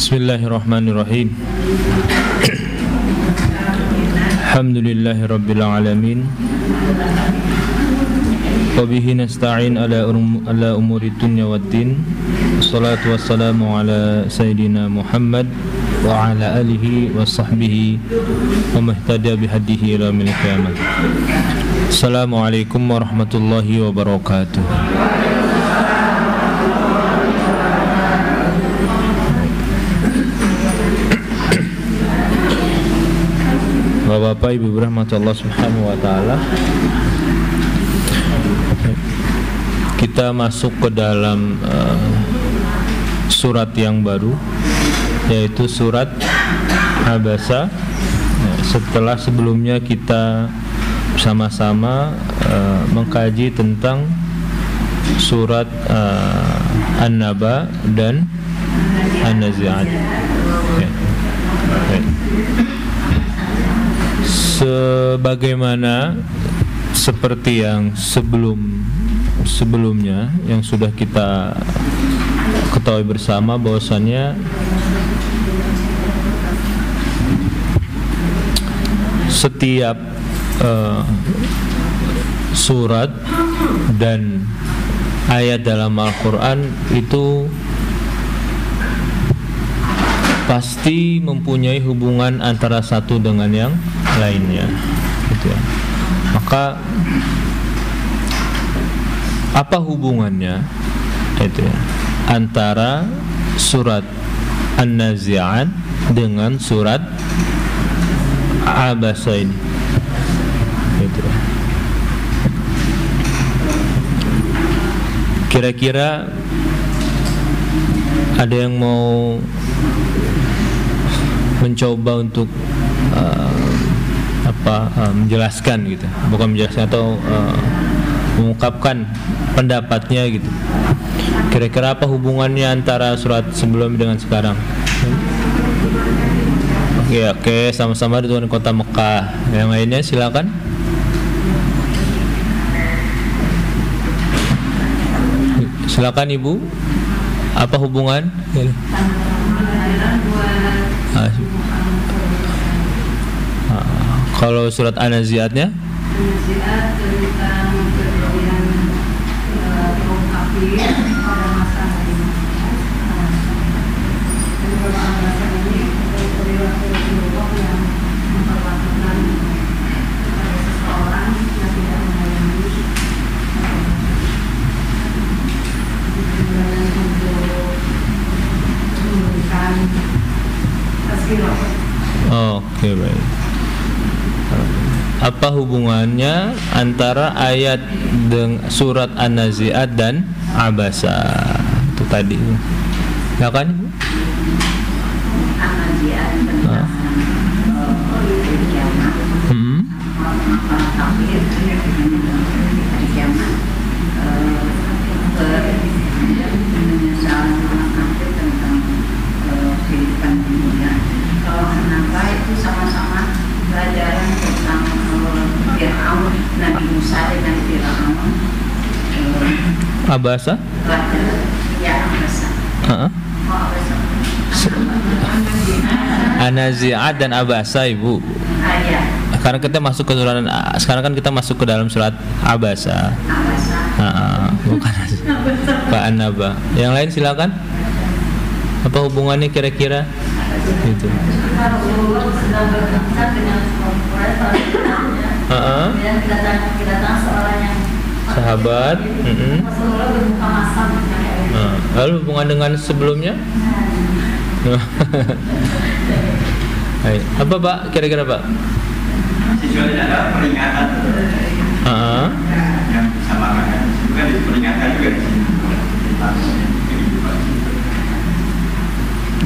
Bismillahirrahmanirrahim. Alhamdulillahirabbil alamin. Wa bihi nasta'in ala umuri dunya waddin. Wassalatu wassalamu ala sayyidina Muhammad wa ala alihi wa sahbihi wa mahtada bihadihi ila yaumil qiyamah. Assalamualaikum warahmatullahi wabarakatuh. Bapak-bapak, ibu rahmat Allah subhanahu wa ta'ala, kita masuk ke dalam surat yang baru, yaitu surat Abasa. Setelah sebelumnya kita sama-sama mengkaji tentang surat An-Naba dan An-Nazi'at. Sebagaimana seperti yang sebelumnya yang sudah kita ketahui bersama, bahwasannya setiap surat dan ayat dalam Al-Quran itu pasti mempunyai hubungan antara satu dengan yang lainnya, gitu ya. Maka apa hubungannya itu ya, antara surat An-Nazi'at dengan surat Abasa ini, gitu ya. Kira-kira ada yang mau mencoba untuk menjelaskan gitu, bukan menjelaskan atau mengungkapkan pendapatnya gitu. Kira-kira apa hubungannya antara surat sebelum dengan sekarang? Oke, sama-sama di tuan kota Mekah. Yang lainnya silakan. Silakan Ibu. Apa hubungan? Kalau surat An-Nazi'atnya? An-Nazi'at tentang kejadian kaum kafir pada masa Nabi Muhammad. Dan kalau Abasa ini perilaku Rasulullah yang memperlakukan kepada seseorang yang tidak mengalami untuk memberikan tazkirah. Oke, baik. Apa hubungannya antara ayat dengan surat An-Nazi'at dan Abasa itu tadi? Ya kan? An-Nazi'at tentang kiamat. Kafir hari kiamat. Menyesal kafir tentang kehidupan dunia. Kalau kenapa itu sama-sama pelajaran tentang Fir'aun, Nabi Musa dengan Fir'aun. Abasa? Ya, Abasa. Abasa. An-Nazi'at dan Abasa, Ibu. Ya. Sekarang kan kita masuk ke dalam surat Abasa. Bukan Pak An-Naba. Yang lain silakan. Apa hubungannya kira-kira? Gitu. Rasulullah sedang berbincang dengan kemudian kedatangan seorang yang sahabat. Rasulullah berbuka masam. Lalu hubungan dengan sebelumnya? Apa Pak? Kira-kira Pak? Siswanya ada peringatan. Yang disamakan juga diperingatan juga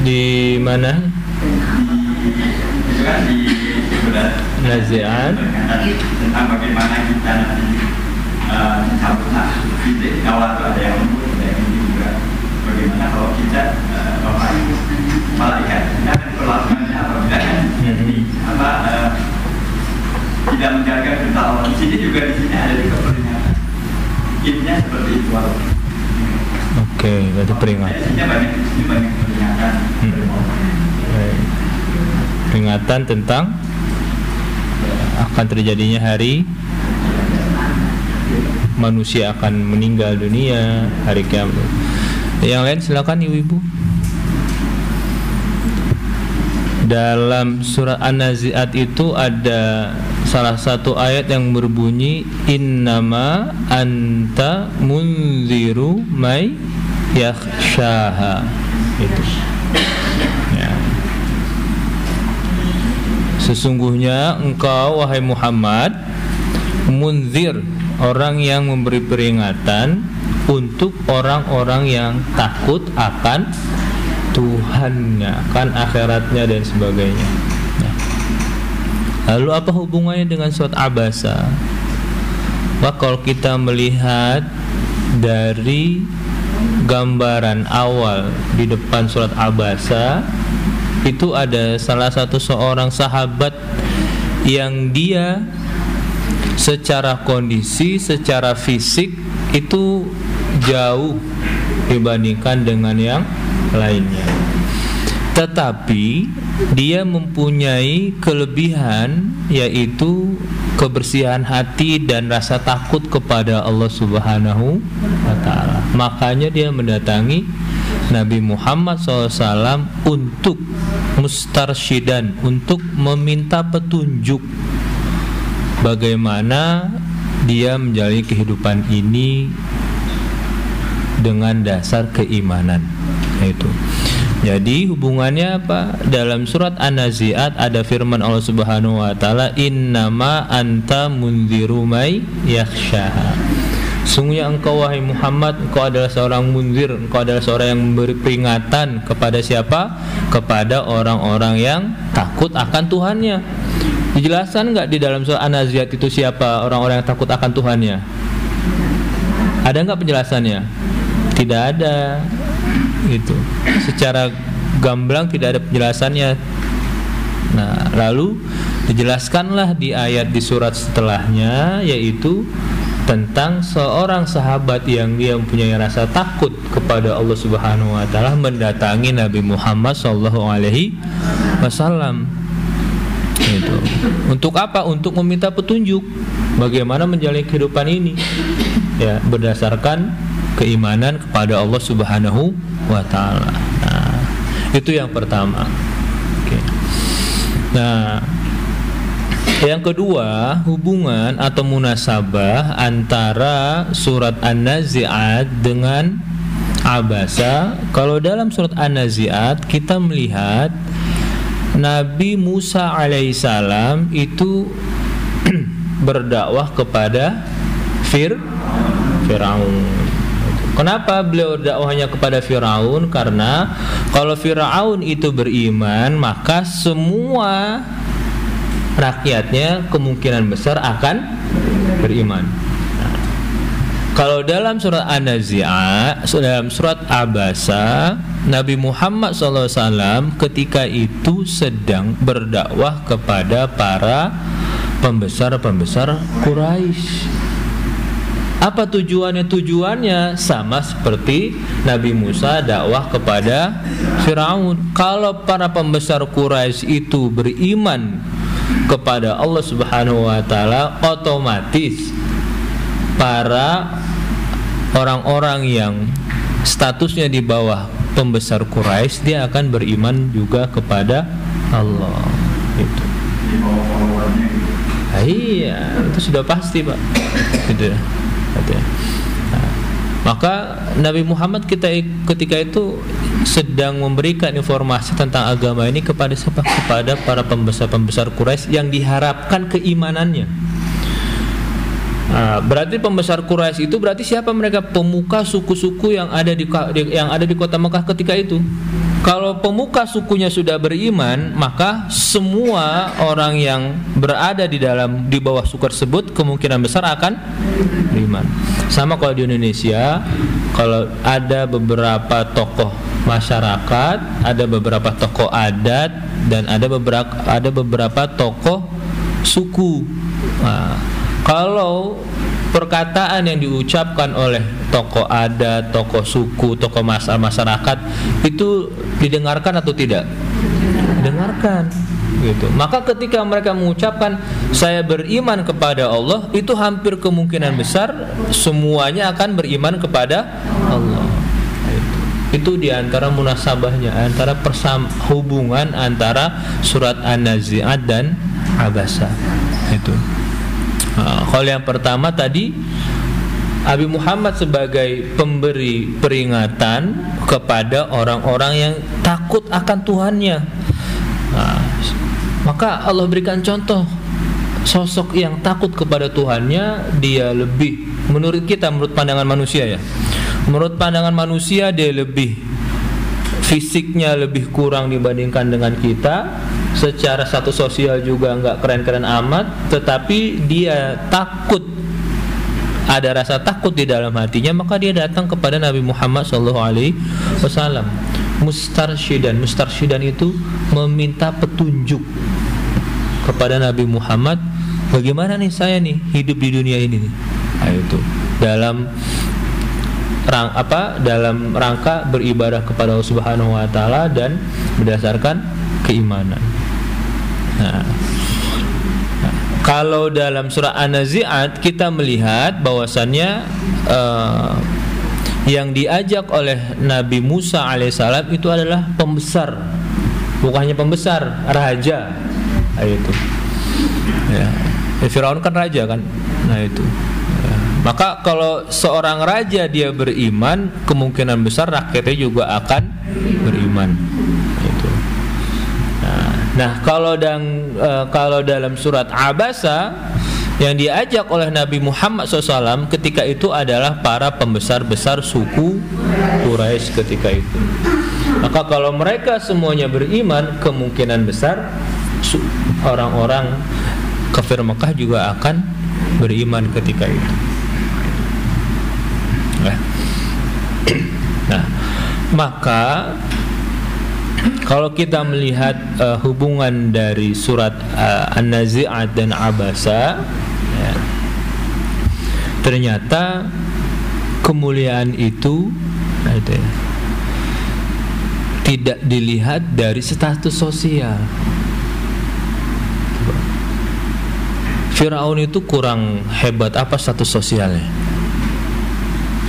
di mana? Itu kan di surat Nazi'at tentang bagaimana kita nanti cabut titik awal ada yang lembut, ada yang ini juga. Bagaimana kalau kita bapak ibu malaikat kita akan diperlakukannya apabila tidak menjaga perintah Allah. Di sini juga ada juga peringatan. Intinya seperti itu. Oke, berarti peringatan. Ini banyak peringatan. Peringatan tentang akan terjadinya hari manusia akan meninggal dunia, hari kiamat. Yang lain silakan ibu-ibu. Dalam surah An-Nazi'at itu ada salah satu ayat yang berbunyi innama anta munziru may yakhshaha. Itu. Ya. Sesungguhnya engkau wahai Muhammad munzir, orang yang memberi peringatan untuk orang-orang yang takut akan Tuhannya, akan akhiratnya dan sebagainya. Nah, lalu apa hubungannya dengan surat Abasa? Maka kalau kita melihat dari gambaran awal di depan surat Abasa, itu ada salah satu seorang sahabat yang dia secara kondisi, secara fisik itu jauh dibandingkan dengan yang lainnya. Tetapi dia mempunyai kelebihan, yaitu kebersihan hati dan rasa takut kepada Allah Subhanahu wa ta'ala. Makanya dia mendatangi Nabi Muhammad SAW untuk mustarsyidan, untuk meminta petunjuk bagaimana dia menjalani kehidupan ini dengan dasar keimanan. Itu. Jadi hubungannya apa? Dalam surat An-Nazi'at ada firman Allah Subhanahu wa taala, innama anta munziru may yakhshaha. Sungguhnya engkau wahai Muhammad, engkau adalah seorang munzir, engkau adalah seorang yang memberi peringatan kepada siapa? Kepada orang-orang yang takut akan Tuhannya. Dijelaskan enggak di dalam surah An-Nazi'at itu siapa orang-orang yang takut akan Tuhannya? Ada enggak penjelasannya? Tidak ada. Itu secara gamblang tidak ada penjelasannya. Nah, lalu dijelaskanlah di ayat di surat setelahnya, yaitu tentang seorang sahabat yang dia mempunyai rasa takut kepada Allah Subhanahu wa taala mendatangi Nabi Muhammad sallallahu alaihi wasallam. Itu. Untuk apa? Untuk meminta petunjuk bagaimana menjalani kehidupan ini. Ya, berdasarkan keimanan kepada Allah Subhanahu wa ta'ala. Nah, itu yang pertama. Oke. Nah, yang kedua, hubungan atau munasabah antara surat An-Nazi'at dengan Abasa. Kalau dalam surat An-Nazi'at kita melihat Nabi Musa alaihissalam itu berdakwah kepada Fir'aun. Kenapa beliau dakwahnya kepada Fir'aun? Karena kalau Fir'aun itu beriman, maka semua rakyatnya kemungkinan besar akan beriman. Nah, kalau dalam surat An-Nazi'at, dalam surat Abasa, Nabi Muhammad SAW ketika itu sedang berdakwah kepada para pembesar-pembesar Quraisy. Apa tujuannya? Tujuannya sama seperti Nabi Musa dakwah kepada Fir'aun. Kalau para pembesar Quraisy itu beriman kepada Allah Subhanahu wa taala, otomatis para orang-orang yang statusnya di bawah pembesar Quraisy dia akan beriman juga kepada Allah. Itu. Iya, itu sudah pasti, Pak. Gitu. Nah, maka Nabi Muhammad ketika itu sedang memberikan informasi tentang agama ini kepada siapa? Kepada para pembesar-pembesar Quraisy yang diharapkan keimanannya. Nah, berarti pembesar Quraisy itu berarti siapa mereka? Pemuka suku-suku yang ada di kota Mekah ketika itu. Kalau pemuka sukunya sudah beriman, maka semua orang yang berada di bawah suku tersebut kemungkinan besar akan beriman. Sama kalau di Indonesia, kalau ada beberapa tokoh masyarakat, ada beberapa tokoh adat, dan ada beberapa tokoh suku. Nah, kalau perkataan yang diucapkan oleh tokoh adat, tokoh suku, tokoh masyarakat itu didengarkan atau tidak? Didengarkan gitu. Maka ketika mereka mengucapkan saya beriman kepada Allah, itu hampir kemungkinan besar semuanya akan beriman kepada Allah. Itu diantara munasabahnya, antara hubungan antara surat An-Nazi'at dan Abasa. Itu. Kalau yang pertama tadi, Abi Muhammad sebagai pemberi peringatan kepada orang-orang yang takut akan Tuhannya. Maka Allah berikan contoh sosok yang takut kepada Tuhannya, dia lebih, menurut kita, menurut pandangan manusia ya, menurut pandangan manusia dia lebih, fisiknya lebih kurang dibandingkan dengan kita, secara status sosial juga nggak keren-keren amat, tetapi dia takut, ada rasa takut di dalam hatinya, maka dia datang kepada Nabi Muhammad SAW. Mustarsyidan itu meminta petunjuk kepada Nabi Muhammad, bagaimana nih saya nih hidup di dunia ini nih. Nah, itu dalam rangka beribadah kepada Allah Subhanahu wa taala dan berdasarkan keimanan. Kalau dalam surah An-Nazi'at kita melihat bahwasannya yang diajak oleh Nabi Musa alaihissalam itu adalah pembesar, bukannya pembesar, raja. Nah, itu ya. Firaun kan raja kan. Nah itu ya. Maka kalau seorang raja dia beriman, kemungkinan besar rakyatnya juga akan beriman. Itu. Nah kalau dalam surat Abasa yang diajak oleh Nabi Muhammad SAW ketika itu adalah para pembesar-besar suku Quraisy ketika itu. Maka kalau mereka semuanya beriman, kemungkinan besar orang-orang kafir Mekah juga akan beriman ketika itu. Nah, maka kalau kita melihat hubungan dari surat An-Nazi'at dan Abasa, ya, ternyata kemuliaan itu tidak dilihat dari status sosial. Firaun itu kurang hebat apa status sosialnya?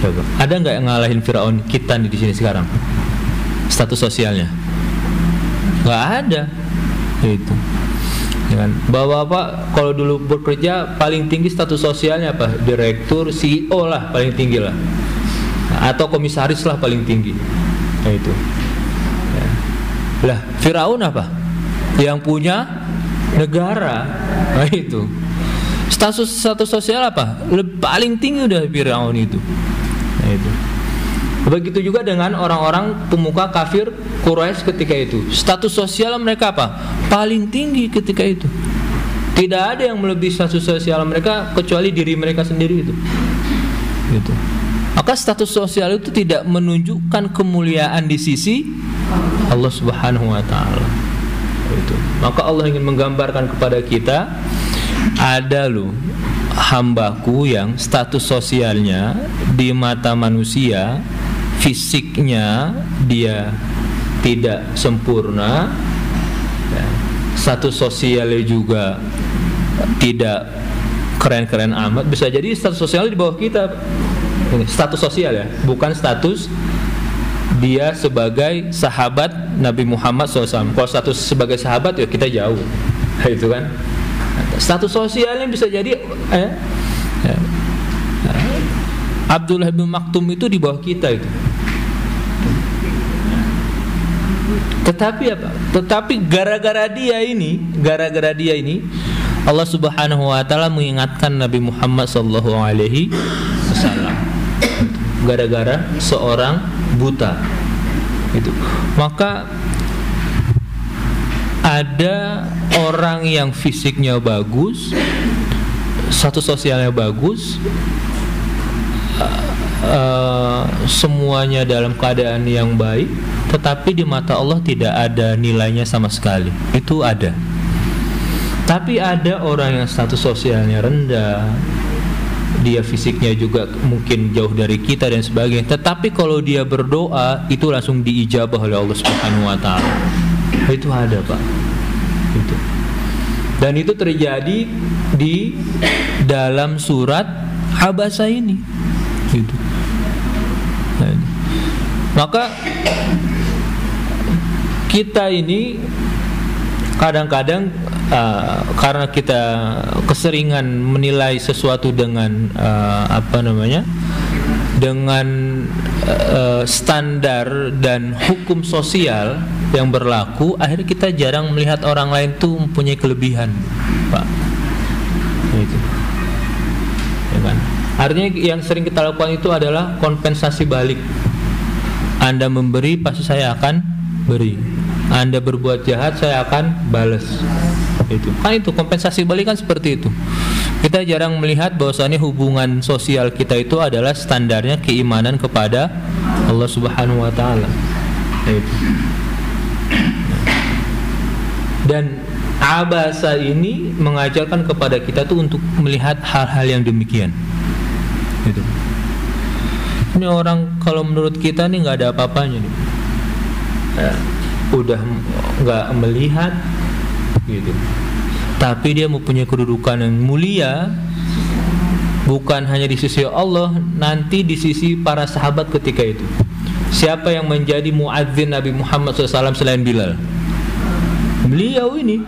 Coba, ada nggak yang ngalahin Firaun kita di sini sekarang? Status sosialnya? Nggak ada. Itu. Ya kan? Bapak kalau dulu bekerja paling tinggi status sosialnya apa? Direktur, CEO lah paling tinggi lah. Atau komisaris lah paling tinggi. Nah, itu. Ya. Lah, Firaun apa? Yang punya negara. Nah, itu. Status sosial apa? Paling tinggi udah Firaun itu. Nah, itu. Begitu juga dengan orang-orang pemuka kafir Quraisy ketika itu. Status sosial mereka apa? Paling tinggi ketika itu. Tidak ada yang melebihi status sosial mereka kecuali diri mereka sendiri itu. Gitu. Maka status sosial itu tidak menunjukkan kemuliaan di sisi Allah Subhanahu wa taala. Itu. Maka Allah ingin menggambarkan kepada kita, ada loh hambaku yang status sosialnya di mata manusia, fisiknya dia tidak sempurna, status sosialnya juga tidak keren-keren amat. Bisa jadi status sosialnya di bawah kita. Status sosial ya, bukan status dia sebagai sahabat Nabi Muhammad SAW. Kalau status sebagai sahabat ya kita jauh, itu kan. Status sosialnya bisa jadi Abdullah bin Maktum itu di bawah kita itu. Tetapi apa? Tetapi gara-gara dia ini Allah Subhanahu wa taala mengingatkan Nabi Muhammad sallallahu alaihi wasallam. Gara-gara seorang buta. Itu. Maka ada orang yang fisiknya bagus, status sosialnya bagus, semuanya dalam keadaan yang baik, tetapi di mata Allah tidak ada nilainya sama sekali. Itu ada. Tapi ada orang yang status sosialnya rendah, dia fisiknya juga mungkin jauh dari kita dan sebagainya, tetapi kalau dia berdoa itu langsung diijabah oleh Allah Subhanahu wa taala. Itu ada, Pak. Itu. Dan itu terjadi di dalam surat Abasa ini. Gitu. Nah, ini. Maka kita ini kadang-kadang karena kita keseringan menilai sesuatu dengan dengan standar dan hukum sosial yang berlaku, akhirnya kita jarang melihat orang lain tuh mempunyai kelebihan, Pak. Itu. Ya kan? Artinya yang sering kita lakukan itu adalah kompensasi balik. Anda memberi, pasti saya akan beri. Anda berbuat jahat, saya akan balas. Itu kan, itu kompensasi balik kan seperti itu. Kita jarang melihat bahwasannya hubungan sosial kita itu adalah standarnya keimanan kepada Allah Subhanahu wa taala. Itu. Dan Abasa ini mengajarkan kepada kita tuh untuk melihat hal-hal yang demikian. Gitu. Ini orang kalau menurut kita nih nggak ada apa-apanya nih. Udah nggak melihat gitu, tapi dia mempunyai kedudukan yang mulia, bukan hanya di sisi Allah, nanti di sisi para sahabat ketika itu. Siapa yang menjadi muadzin Nabi Muhammad SAW selain Bilal? Beliau ini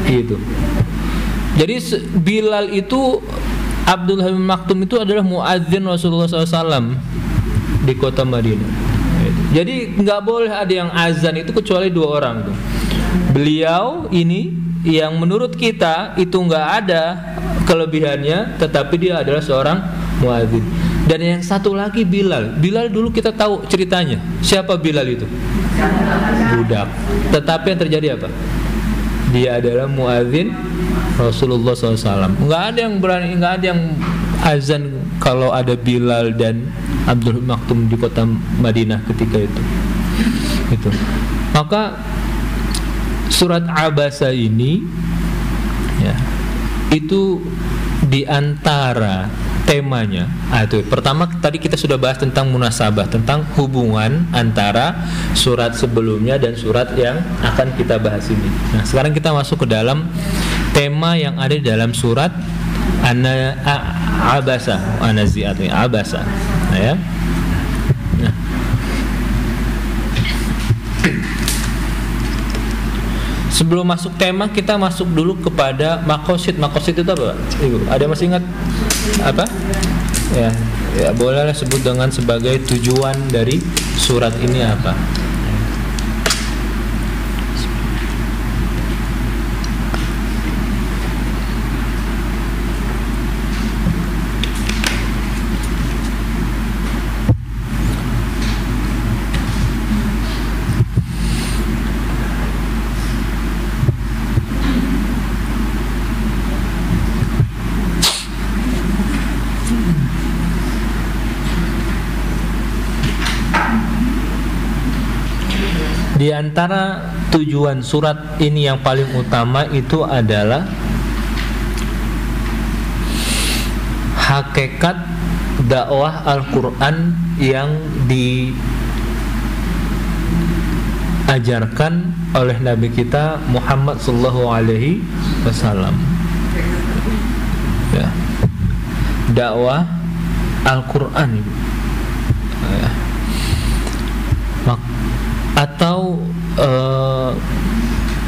gitu. Jadi Bilal itu, Abdullah bin Maktum itu adalah muadzin Rasulullah SAW di kota Madinah. Jadi nggak boleh ada yang azan itu kecuali 2 orang tuh. Beliau ini yang menurut kita itu nggak ada kelebihannya, tetapi dia adalah seorang muadzin. Dan yang satu lagi Bilal. Bilal dulu kita tahu ceritanya. Siapa Bilal itu? Budak. Tetapi yang terjadi apa? Dia adalah muadzin Rasulullah SAW. Nggak ada yang berani, nggak ada yang azan kalau ada Bilal dan Abdul Maktum di kota Madinah ketika itu. Itu. Maka surat Abasa ini ya, itu diantara temanya. Itu pertama tadi kita sudah bahas tentang munasabah, tentang hubungan antara surat sebelumnya dan surat yang akan kita bahas ini. Nah, sekarang kita masuk ke dalam tema yang ada di dalam surat Abasa, An-Nazi'at, Abasa. Nah, ya. Nah. Sebelum masuk tema, kita masuk dulu kepada makosid. Makosid itu apa, Pak? Ibu, ada yang masih ingat apa? Ya bolehlah sebut dengan sebagai tujuan dari surat ini apa? Di antara tujuan surat ini yang paling utama itu adalah hakikat dakwah Al-Quran yang diajarkan oleh Nabi kita Muhammad SAW. Ya. Dakwah Al-Quran itu. Ya. Atau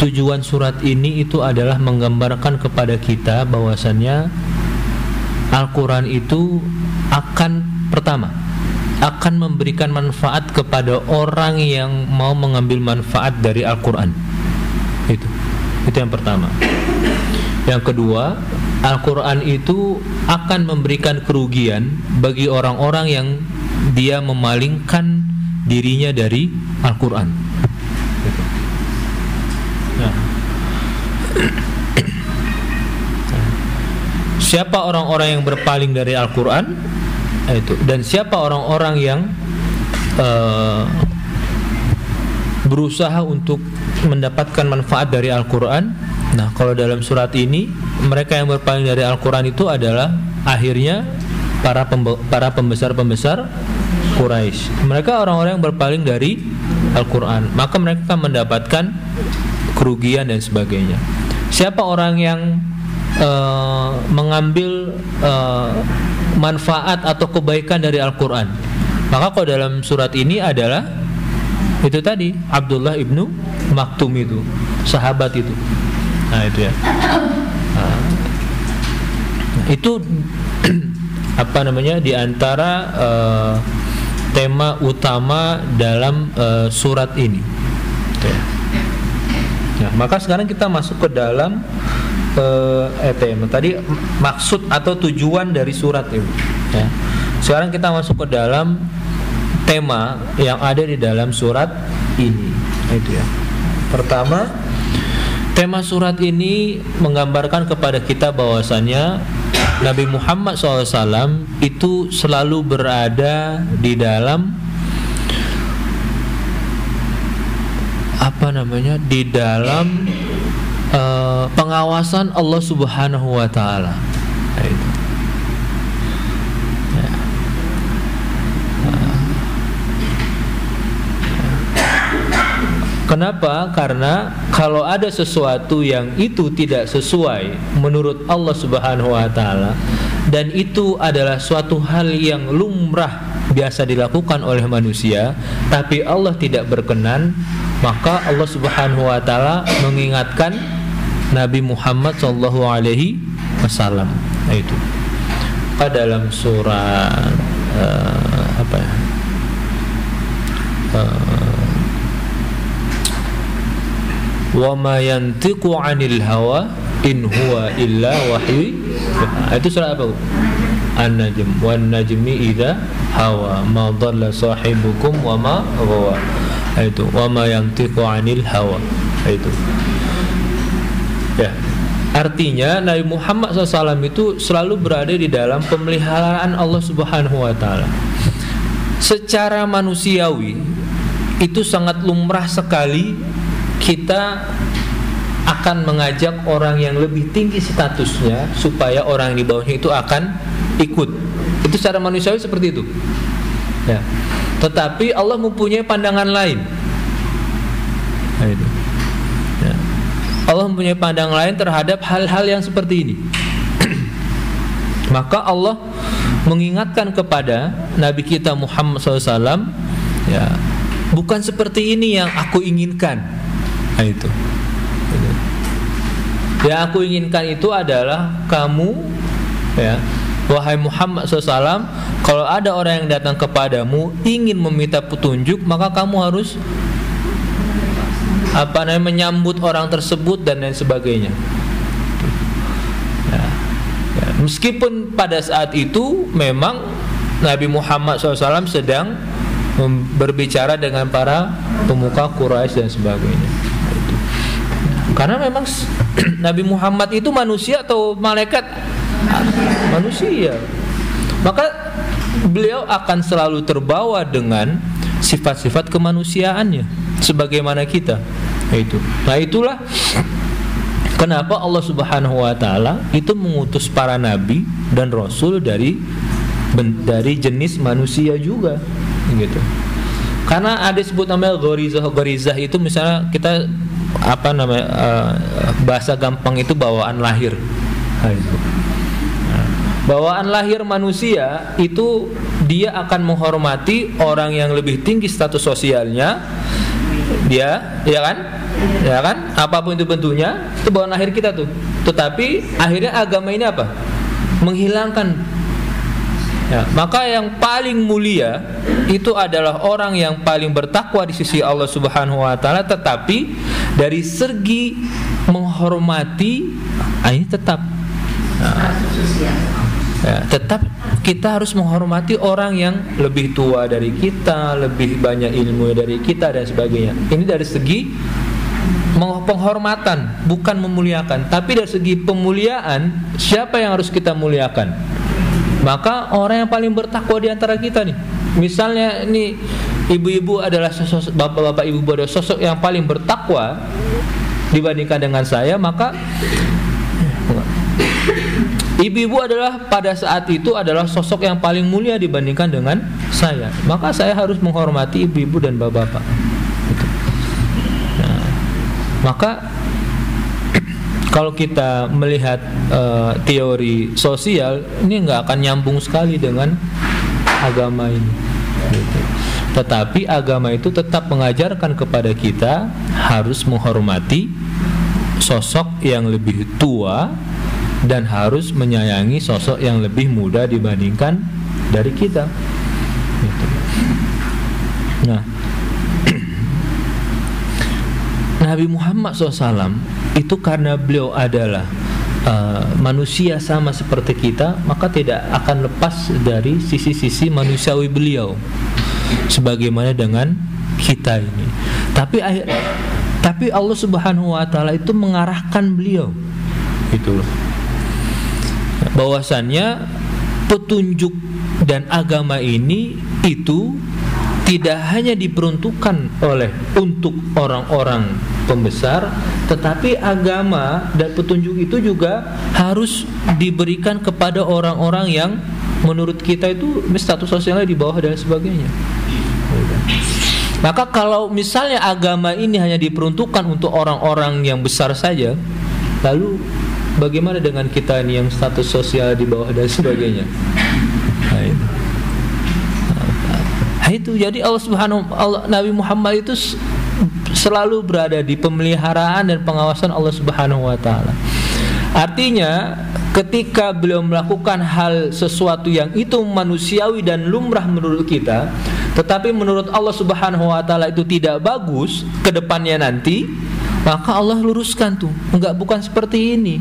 tujuan surat ini itu adalah menggambarkan kepada kita bahwasannya Al-Quran itu pertama akan memberikan manfaat kepada orang yang mau mengambil manfaat dari Al-Quran. Itu yang pertama. Yang kedua, Al-Quran itu akan memberikan kerugian bagi orang-orang yang dia memalingkan dirinya dari Al-Quran. Nah. Siapa orang-orang yang berpaling dari Al-Quran? Itu. Dan siapa orang-orang yang berusaha untuk mendapatkan manfaat dari Al-Quran? Nah, kalau dalam surat ini, mereka yang berpaling dari Al-Quran itu adalah akhirnya para pembesar-pembesar Quraisy. Mereka orang-orang yang berpaling dari Al-Quran, maka mereka akan mendapatkan kerugian dan sebagainya. Siapa orang yang mengambil manfaat atau kebaikan dari Al-Quran, maka kalau dalam surat ini adalah itu tadi, Abdullah ibnu Maktum itu, sahabat itu. Nah itu ya. Itu apa namanya, di antara tema utama dalam surat ini. Ya, maka sekarang kita masuk ke dalam tema. Tadi maksud atau tujuan dari surat itu. Ya. Sekarang kita masuk ke dalam tema yang ada di dalam surat ini. Itu ya. Pertama, tema surat ini menggambarkan kepada kita bahwasannya Nabi Muhammad SAW itu selalu berada di dalam di dalam pengawasan Allah Subhanahu wa Ta'ala. Kenapa? Karena kalau ada sesuatu yang itu tidak sesuai menurut Allah Subhanahu wa Ta'ala, dan itu adalah suatu hal yang lumrah biasa dilakukan oleh manusia, tapi Allah tidak berkenan, maka Allah Subhanahu wa Ta'ala mengingatkan Nabi Muhammad sallallahu alaihi wasallam. Itu dalam surat wa ma yantiqu 'anil hawa in huwa illa wahyu. Itu surat apa? An-Najm. Wan najmi idza hawa ma dhalla sahibukum wa ma ghawa. Itu wa ma yantiqu 'anil hawa. Itu. Ya. Artinya Nabi Muhammad SAW itu selalu berada di dalam pemeliharaan Allah Subhanahu wa Ta'ala. Secara manusiawi itu sangat lumrah sekali kita akan mengajak orang yang lebih tinggi statusnya supaya orang di bawahnya itu akan ikut. Itu secara manusiawi seperti itu. Ya. Tetapi Allah mempunyai pandangan lain. Nah, itu. Ya. Allah mempunyai pandangan lain terhadap hal-hal yang seperti ini. Maka Allah mengingatkan kepada Nabi kita Muhammad SAW, ya, bukan seperti ini yang aku inginkan. Nah, itu. Yang aku inginkan itu adalah kamu, ya, wahai Muhammad SAW, kalau ada orang yang datang kepadamu ingin meminta petunjuk, maka kamu harus menyambut orang tersebut dan lain sebagainya. Ya. Ya. Meskipun pada saat itu memang Nabi Muhammad SAW sedang berbicara dengan para pemuka Quraisy dan sebagainya. Itu. Karena memang Nabi Muhammad itu manusia atau malaikat? Manusia. Maka beliau akan selalu terbawa dengan sifat-sifat kemanusiaannya sebagaimana kita. Itu. Nah, itulah kenapa Allah Subhanahu wa Ta'ala itu mengutus para nabi dan rasul dari jenis manusia juga, gitu. Karena ada sebut namanya gharizah itu, misalnya kita bahasa gampang itu bawaan lahir. Nah, itu. Bawaan lahir manusia itu dia akan menghormati orang yang lebih tinggi status sosialnya. Dia, ya kan, apapun itu bentuknya, itu bawaan lahir kita tuh. Tetapi akhirnya agama ini apa? Menghilangkan. Ya, maka yang paling mulia itu adalah orang yang paling bertakwa di sisi Allah Subhanahu wa Ta'ala, tetapi dari segi menghormati ini tetap. Ya, tetap kita harus menghormati orang yang lebih tua dari kita, lebih banyak ilmu dari kita dan sebagainya. Ini dari segi penghormatan, bukan memuliakan. Tapi dari segi pemuliaan, siapa yang harus kita muliakan? Maka orang yang paling bertakwa di antara kita nih. Misalnya ini ibu-ibu adalah sosok, bapak-bapak ibu adalah sosok yang paling bertakwa dibandingkan dengan saya, maka Ibu-ibu adalah pada saat itu adalah sosok yang paling mulia dibandingkan dengan saya. Maka saya harus menghormati ibu-ibu dan bapak-bapak. Gitu. Nah, maka kalau kita melihat teori sosial, ini nggak akan nyambung sekali dengan agama ini. Gitu. Tetapi agama itu tetap mengajarkan kepada kita harus menghormati sosok yang lebih tua dan harus menyayangi sosok yang lebih muda dibandingkan dari kita. Gitu. Nah, Nabi Muhammad SAW itu karena beliau adalah manusia sama seperti kita, maka tidak akan lepas dari sisi-sisi manusiawi beliau, sebagaimana dengan kita ini. Tapi Allah Subhanahu Wa Taala itu mengarahkan beliau, gitu loh. Bahwasannya petunjuk dan agama ini itu tidak hanya diperuntukkan untuk orang-orang pembesar, tetapi agama dan petunjuk itu juga harus diberikan kepada orang-orang yang menurut kita itu status sosialnya di bawah dan sebagainya. Maka kalau misalnya agama ini hanya diperuntukkan untuk orang-orang yang besar saja, lalu bagaimana dengan kita ini yang status sosial di bawah dan sebagainya? Nah, itu jadi Nabi Muhammad itu selalu berada di pemeliharaan dan pengawasan Allah Subhanahu Wa Taala. Artinya ketika beliau melakukan hal sesuatu yang itu manusiawi dan lumrah menurut kita, tetapi menurut Allah Subhanahu Wa Taala itu tidak bagus ke depannya nanti, maka Allah luruskan tuh, bukan seperti ini.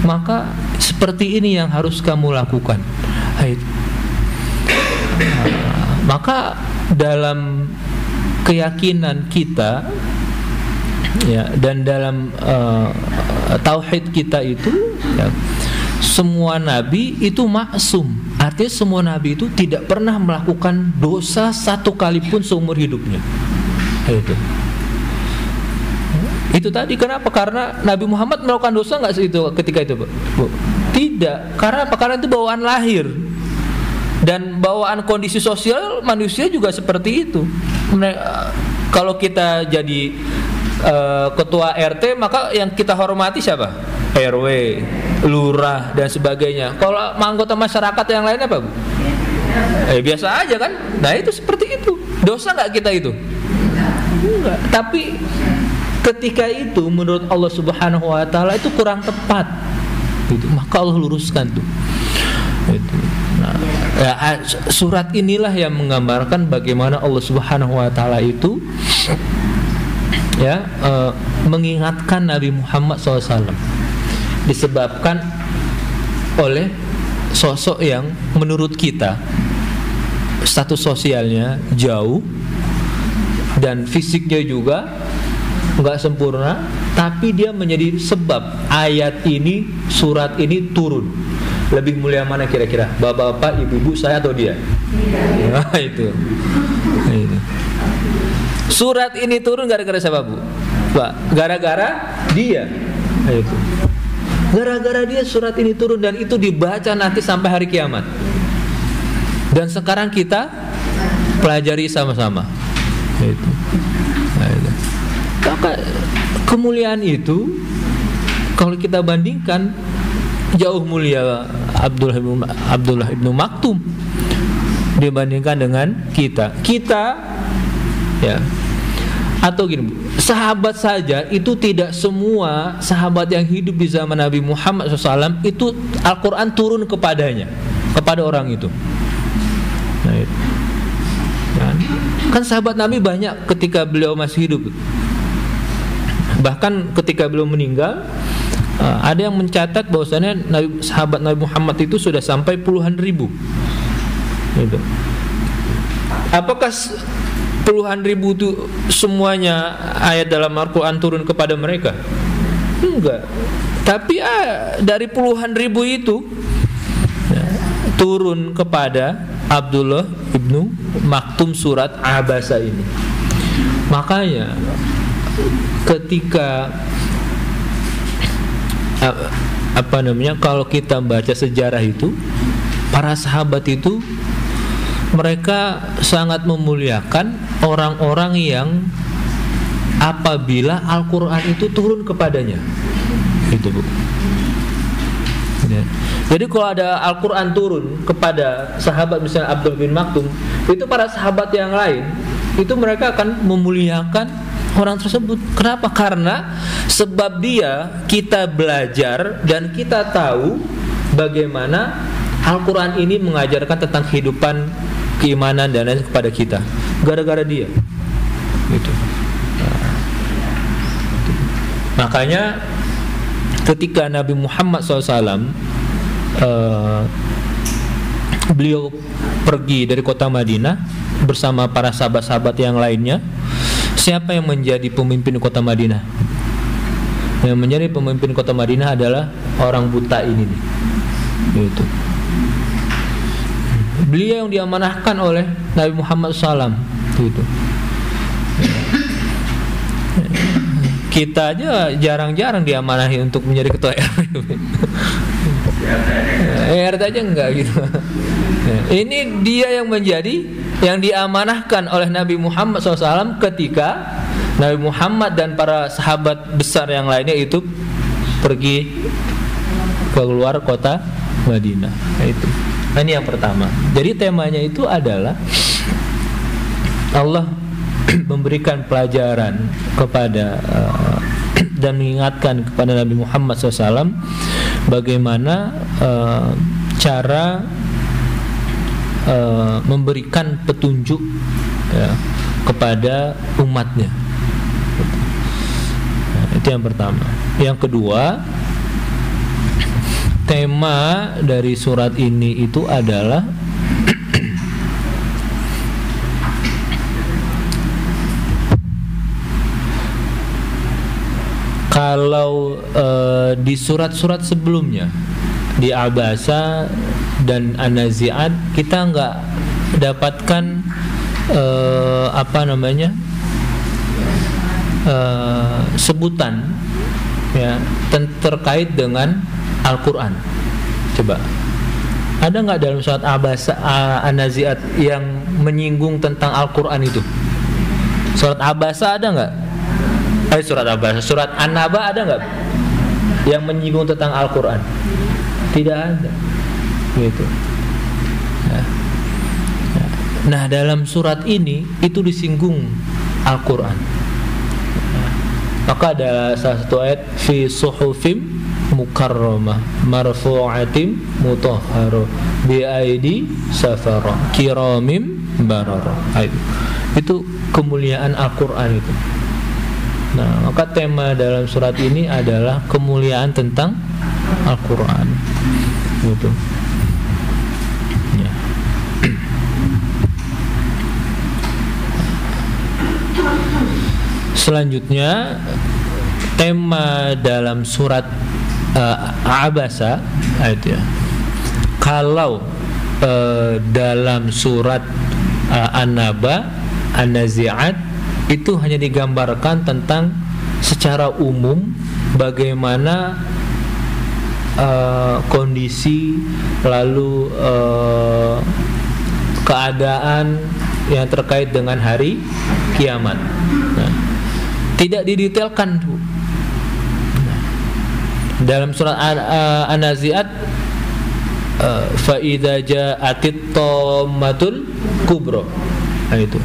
Maka seperti ini yang harus kamu lakukan. Maka dalam keyakinan kita ya, dan dalam tauhid kita itu ya, semua nabi itu maksum. Artinya semua nabi itu tidak pernah melakukan dosa satu kali pun seumur hidupnya. Itu tadi kenapa? Karena Nabi Muhammad melakukan dosa nggak itu ketika itu, Bu? Tidak. Karena apa? Karena itu bawaan lahir dan bawaan kondisi sosial manusia juga seperti itu. Kalau kita jadi ketua RT, maka yang kita hormati siapa? RW, lurah dan sebagainya. Kalau anggota masyarakat yang lain apa, Bu? Biasa aja kan? Nah itu seperti itu. Dosa nggak kita itu? Enggak. Tapi ketika itu menurut Allah Subhanahu Wa Taala itu kurang tepat, gitu. Maka Allah luruskan tuh. Itu. Nah, ya, surat inilah yang menggambarkan bagaimana Allah Subhanahu Wa Taala itu ya mengingatkan Nabi Muhammad SAW disebabkan oleh sosok yang menurut kita status sosialnya jauh dan fisiknya juga nggak sempurna, tapi dia menjadi sebab ayat ini, surat ini turun. Lebih mulia mana kira-kira? Bapak-bapak, ibu-ibu, saya atau dia? Nah, itu. Surat ini turun gara-gara siapa, Bu? Pak, gara-gara dia. Nah, itu. Gara-gara dia surat ini turun dan itu dibaca nanti sampai hari kiamat. Dan sekarang kita pelajari sama-sama. Nah, itu. Nah, itu. Maka kemuliaan itu kalau kita bandingkan jauh mulia Abdullah ibnu Maktum dibandingkan dengan kita ya. Atau gini, sahabat saja itu tidak semua sahabat yang hidup di zaman Nabi Muhammad SAW itu Al-Quran turun kepadanya, kepada orang itu. Nah, itu. Kan sahabat Nabi banyak ketika beliau masih hidup. Bahkan ketika beliau meninggal, ada yang mencatat bahwasannya sahabat Nabi Muhammad itu sudah sampai puluhan ribu. Gitu. Apakah puluhan ribu itu semuanya ayat dalam Al-Quran turun kepada mereka? Enggak. Tapi dari puluhan ribu itu ya, turun kepada Abdullah ibnu Maktum surat Abasa ini. Makanya ketika kalau kita baca sejarah itu, para sahabat itu mereka sangat memuliakan orang-orang yang apabila Al-Quran itu turun kepadanya, itu Bu. Ya. Jadi kalau ada Al-Quran turun kepada sahabat misalnya Abdul bin Maktum, itu para sahabat yang lain itu mereka akan memuliakan orang tersebut. Kenapa? Karena sebab dia kita belajar dan kita tahu bagaimana Al-Quran ini mengajarkan tentang kehidupan, keimanan dan lain kepada kita. Gara-gara dia. Gitu. Makanya ketika Nabi Muhammad SAW beliau pergi dari kota Madinah bersama para sahabat-sahabat yang lainnya, siapa yang menjadi pemimpin kota Madinah? Yang menjadi pemimpin kota Madinah adalah orang buta ini nih. Gitu. Beliau yang diamanahkan oleh Nabi Muhammad SAW. Gitu. Kita aja jarang-jarang diamanahi untuk menjadi ketua RW. RT aja enggak gitu. Ini dia yang diamanahkan oleh Nabi Muhammad SAW ketika Nabi Muhammad dan para sahabat besar yang lainnya itu pergi keluar kota Madinah. Itu. Nah, ini yang pertama. Jadi temanya itu adalah Allah memberikan pelajaran kepada dan mengingatkan kepada Nabi Muhammad SAW bagaimana cara memberikan petunjuk ya, kepada umatnya. Nah, itu yang pertama. Yang kedua, tema dari surat ini itu adalah kalau di surat-surat sebelumnya di Abasa dan An-Nazi'at kita nggak dapatkan sebutan ya terkait dengan Al-Quran. Coba ada nggak dalam surat Abasa, An-Nazi'at yang menyinggung tentang Al-Quran itu? Surat Abasa ada nggak? Surat Abasa, surat An-Naba ada nggak yang menyinggung tentang Al-Quran? Tidak ada, gitu. Nah, dalam surat ini itu disinggung Al-Quran. Maka ada salah satu ayat fi suhufim mukarramah marfu'atim mutahharah bi aidi safara kiramim barara. Itu kemuliaan Al-Quran itu. Nah, maka tema dalam surat ini adalah kemuliaan tentang Al-Quran. Gitu. Ya. Selanjutnya tema dalam surat Abasa itu ya. Kalau dalam surat An-Naba, An-Nazi'at itu hanya digambarkan tentang secara umum bagaimana kondisi lalu keadaan yang terkait dengan hari kiamat. Nah, tidak didetailkan. Dalam surat An-Nazi'at fa idza ja'atit tammatul kubra. Nah, itu.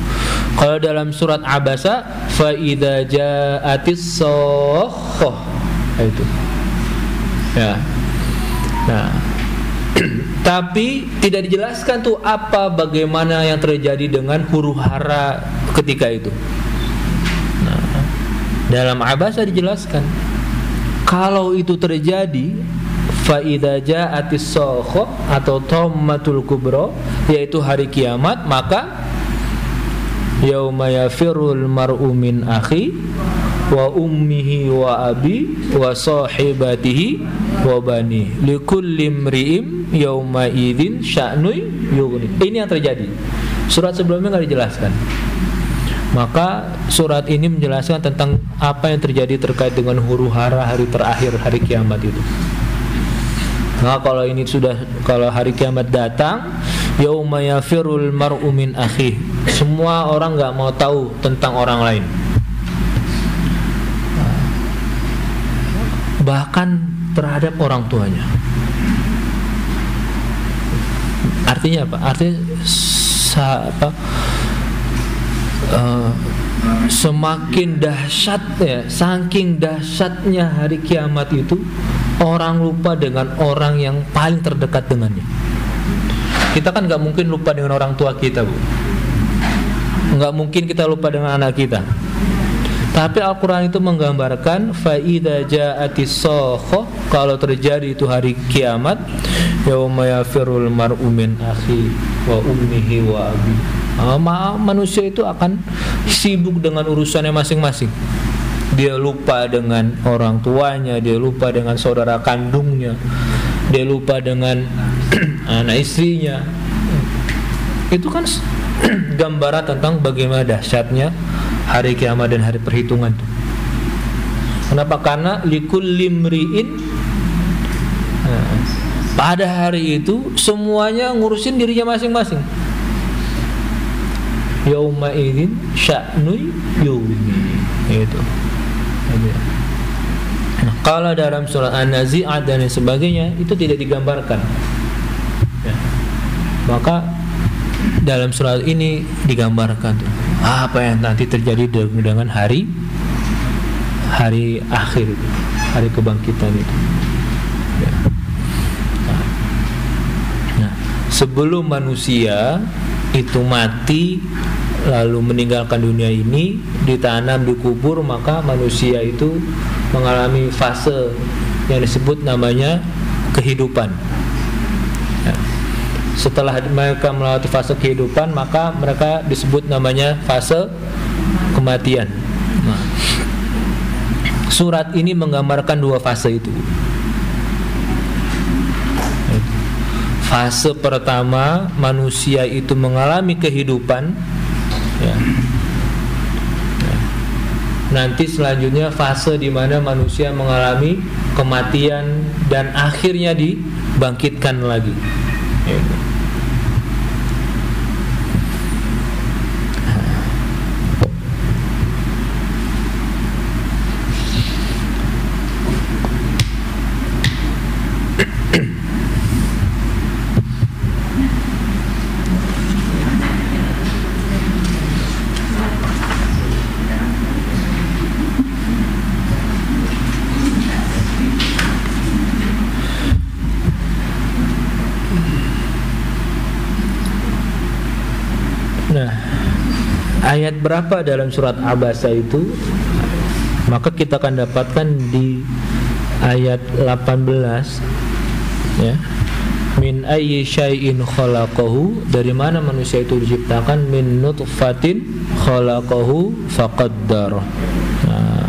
Kalau dalam surat Abasa fa idza ja'atis sakhah. Nah, itu. Ya. Nah, tapi tidak dijelaskan tuh bagaimana yang terjadi dengan huru-hara ketika itu. Nah, dalam Abasa dijelaskan kalau itu terjadi fa idza ja'atis sakhah atau tammatul kubra, yaitu hari kiamat, maka yauma yafirul mar'u min akhi wa ummihi wa abi wa sahibatihi wa bani likulli imri'in yauma idzin sya'nun yughni. Ini yang terjadi. Surat sebelumnya enggak dijelaskan. Maka surat ini menjelaskan tentang apa yang terjadi terkait dengan huru-hara hari terakhir, hari kiamat itu. Nah, kalau hari kiamat datang, yauma yafirul mar'u min akhihi. Semua orang enggak mau tahu tentang orang lain. Bahkan terhadap orang tuanya. Artinya apa? Artinya semakin dahsyatnya, saking dahsyatnya hari kiamat itu, orang lupa dengan orang yang paling terdekat dengannya. Kita kan nggak mungkin lupa dengan orang tua kita, Bu. Nggak mungkin kita lupa dengan anak kita. Tapi Al-Quran itu menggambarkan fa'idha ja'atis sohoh, kalau terjadi itu hari kiamat, yauma yafirul mar'u min akhi wa ummihi wa abi. Manusia itu akan sibuk dengan urusannya masing-masing. Dia lupa dengan orang tuanya, dia lupa dengan saudara kandungnya, dia lupa dengan anak istrinya. Itu kan gambaran tentang bagaimana dahsyatnya hari kiamat dan hari perhitungan itu. Kenapa? Karena likulli mri'in, pada hari itu semuanya ngurusin dirinya masing-masing. Yauma idzin sya'nu yawmi. Itu. Nah, kalau dalam surah An-Nazi'at dan sebagainya itu tidak digambarkan. Ya. Maka dalam surat ini digambarkan tuh, apa yang nanti terjadi dengan hari akhir itu, hari kebangkitan itu. Ya. Nah, sebelum manusia itu mati lalu meninggalkan dunia ini, ditanam, dikubur, maka manusia itu mengalami fase yang disebut namanya kehidupan. Ya. Setelah mereka melewati fase kehidupan, maka mereka disebut namanya fase kematian. Nah, surat ini menggambarkan dua fase itu. Fase pertama, manusia itu mengalami kehidupan, ya. Nanti selanjutnya fase di mana manusia mengalami kematian dan akhirnya dibangkitkan lagi. Ya. Nah, ayat berapa dalam surat Abasa itu? Maka kita akan dapatkan di ayat 18, ya. Min ayyi syai'in khalaqahu, dari mana manusia itu diciptakan? Min nutfatin khalaqahu faqaddar. Nah,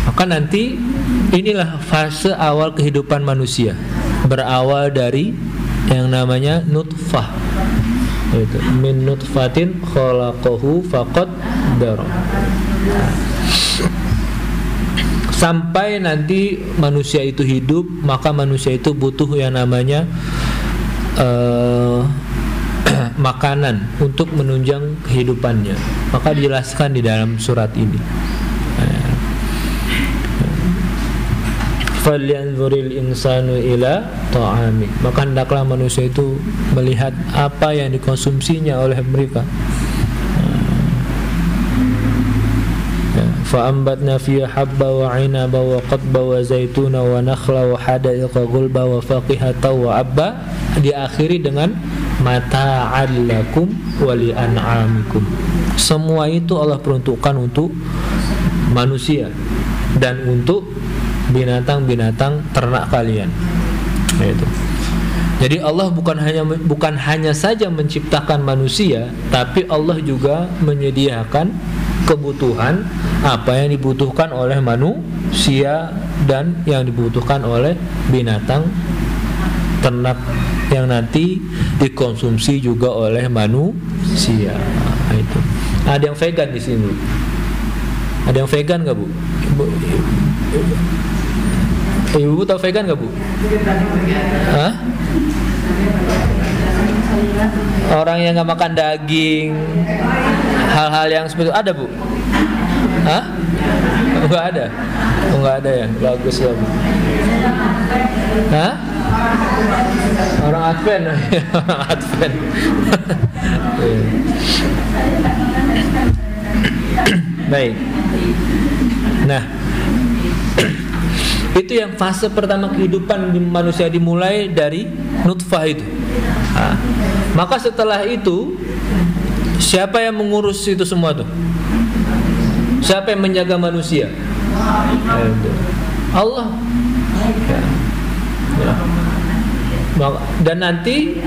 maka nanti inilah fase awal kehidupan manusia, berawal dari yang namanya nutfah, itu min nutfatin khalaqahu faqaddar. Sampai nanti manusia itu hidup, maka manusia itu butuh yang namanya makanan untuk menunjang kehidupannya. Maka dijelaskan di dalam surat ini. Falyanzuril insanu ila ta'ami, maka hendaklah manusia itu melihat apa yang dikonsumsinya oleh mereka. Fa'ambatna fiha habba wa 'inaba wa qadba wa zaituna wa nakhla wa hadaiqa ghulba wa faqihata wa abba, diakhiri dengan mata'al lakum wa li an'amikum. Semua itu Allah peruntukkan untuk manusia dan untuk binatang-binatang ternak kalian. Itu. Jadi Allah bukan hanya saja menciptakan manusia, tapi Allah juga menyediakan kebutuhan apa yang dibutuhkan oleh manusia dan yang dibutuhkan oleh binatang ternak yang nanti dikonsumsi juga oleh manusia. Nah, itu. Ada yang vegan di sini. Ada yang vegan nggak, Bu? Ibu tahu vegan nggak, Bu? Hah? Orang yang nggak makan daging, hal-hal yang seperti itu ada, Bu? Hah? Nggak ada. Nggak ada ya, bagus ya, Bu. Hah? Orang Advent, orang Advent. Baik. Nah, itu yang fase pertama kehidupan di manusia dimulai dari nutfah itu. Nah, maka setelah itu siapa yang mengurus itu semua tuh? Siapa yang menjaga manusia? Allah. Ya. Ya. Dan nanti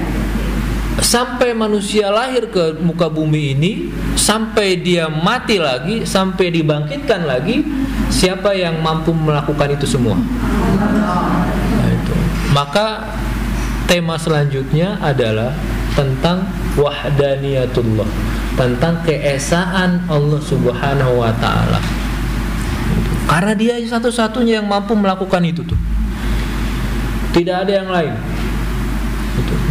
sampai manusia lahir ke muka bumi ini, sampai dia mati lagi, sampai dibangkitkan lagi, siapa yang mampu melakukan itu semua? Nah, itu. Maka tema selanjutnya adalah tentang wahdaniyatullah, tentang keesaan Allah Subhanahu wa ta'ala. Karena dia satu-satunya yang mampu melakukan itu tuh. Tidak ada yang lain.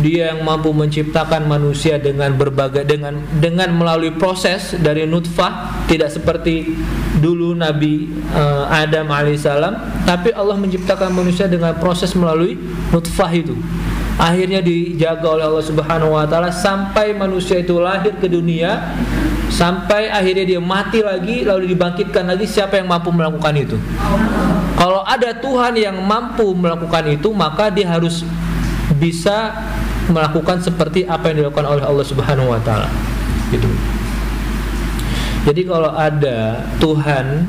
Dia yang mampu menciptakan manusia dengan berbagai dengan melalui proses dari nutfah, tidak seperti dulu Nabi Adam alaihissalam, tapi Allah menciptakan manusia dengan proses melalui nutfah itu. Akhirnya dijaga oleh Allah Subhanahu wa taala sampai manusia itu lahir ke dunia, sampai akhirnya dia mati lagi lalu dibangkitkan lagi. Siapa yang mampu melakukan itu? Kalau ada Tuhan yang mampu melakukan itu, maka dia harus bisa melakukan seperti apa yang dilakukan oleh Allah Subhanahu wa taala. Gitu. Jadi kalau ada Tuhan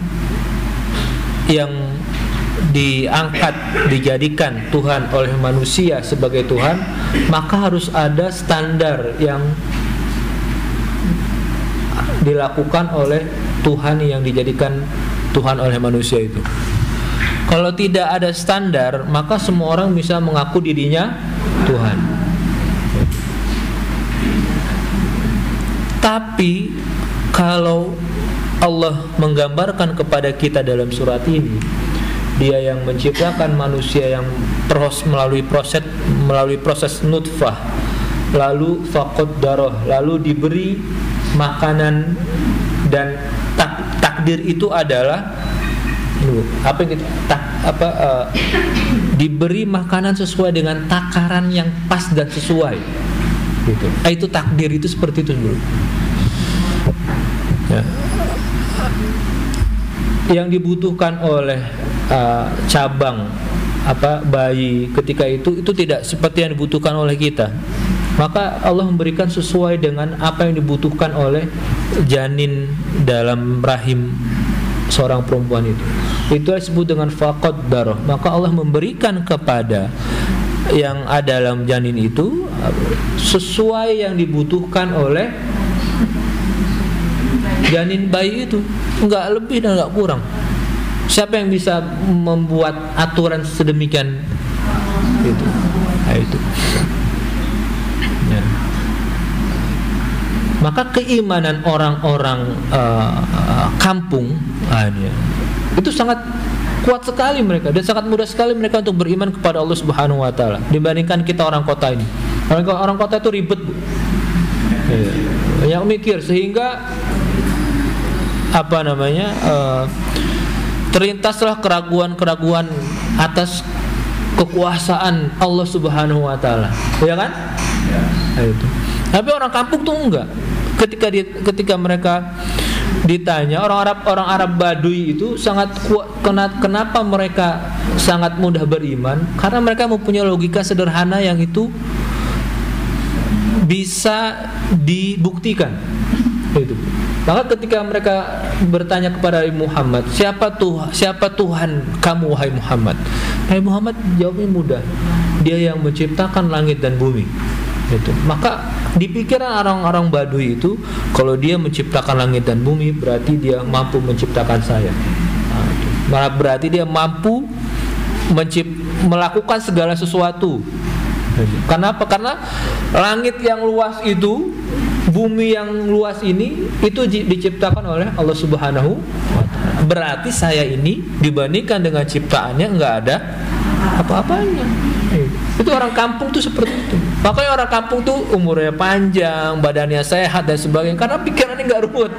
yang diangkat, dijadikan Tuhan oleh manusia sebagai Tuhan, maka harus ada standar yang dilakukan oleh Tuhan yang dijadikan Tuhan oleh manusia itu. Kalau tidak ada standar, maka semua orang bisa mengaku dirinya Tuhan. Tapi kalau Allah menggambarkan kepada kita dalam surat ini, Dia yang menciptakan manusia yang melalui proses nutfah, lalu faqaddarah, lalu diberi makanan, dan takdir itu adalah diberi makanan sesuai dengan takaran yang pas dan sesuai. Gitu. Itu takdir itu seperti itu dulu. Ya. Yang dibutuhkan oleh cabang bayi ketika itu tidak seperti yang dibutuhkan oleh kita. Maka Allah memberikan sesuai dengan apa yang dibutuhkan oleh janin dalam rahim seorang perempuan itu. Itu disebut dengan faqaddarah. Maka Allah memberikan kepada yang ada dalam janin itu sesuai yang dibutuhkan oleh janin bayi itu, enggak lebih dan enggak kurang. Siapa yang bisa membuat aturan sedemikian itu? Nah, itu. Ya. Maka keimanan orang-orang kampung itu sangat kuat sekali mereka, dan sangat mudah sekali mereka untuk beriman kepada Allah Subhanahu wa taala dibandingkan kita orang kota ini. Orang kota itu ribet, Bu. Banyak mikir sehingga terlintaslah keraguan-keraguan atas kekuasaan Allah Subhanahu wa taala. Ya kan? Ya. Itu. Tapi orang kampung tuh enggak. Ketika mereka ditanya, orang Arab Baduy itu sangat kuat. Kenapa mereka sangat mudah beriman? Karena mereka mempunyai logika sederhana yang itu bisa dibuktikan. Itu. Maka ketika mereka bertanya kepada Muhammad, siapa Tuhan kamu wahai Muhammad? Wahai Muhammad, jawabnya mudah. Dia yang menciptakan langit dan bumi. Itu. Maka di pikiran orang-orang Baduy itu, kalau dia menciptakan langit dan bumi, berarti dia mampu menciptakan saya. Berarti dia mampu melakukan segala sesuatu. Kenapa? Karena langit yang luas itu, bumi yang luas ini itu diciptakan oleh Allah Subhanahu wa Ta'ala. Berarti saya ini dibandingkan dengan ciptaannya nggak ada apa-apanya. Itu orang kampung tuh seperti itu. Makanya orang kampung tuh umurnya panjang, badannya sehat dan sebagainya, karena pikirannya nggak ruwet.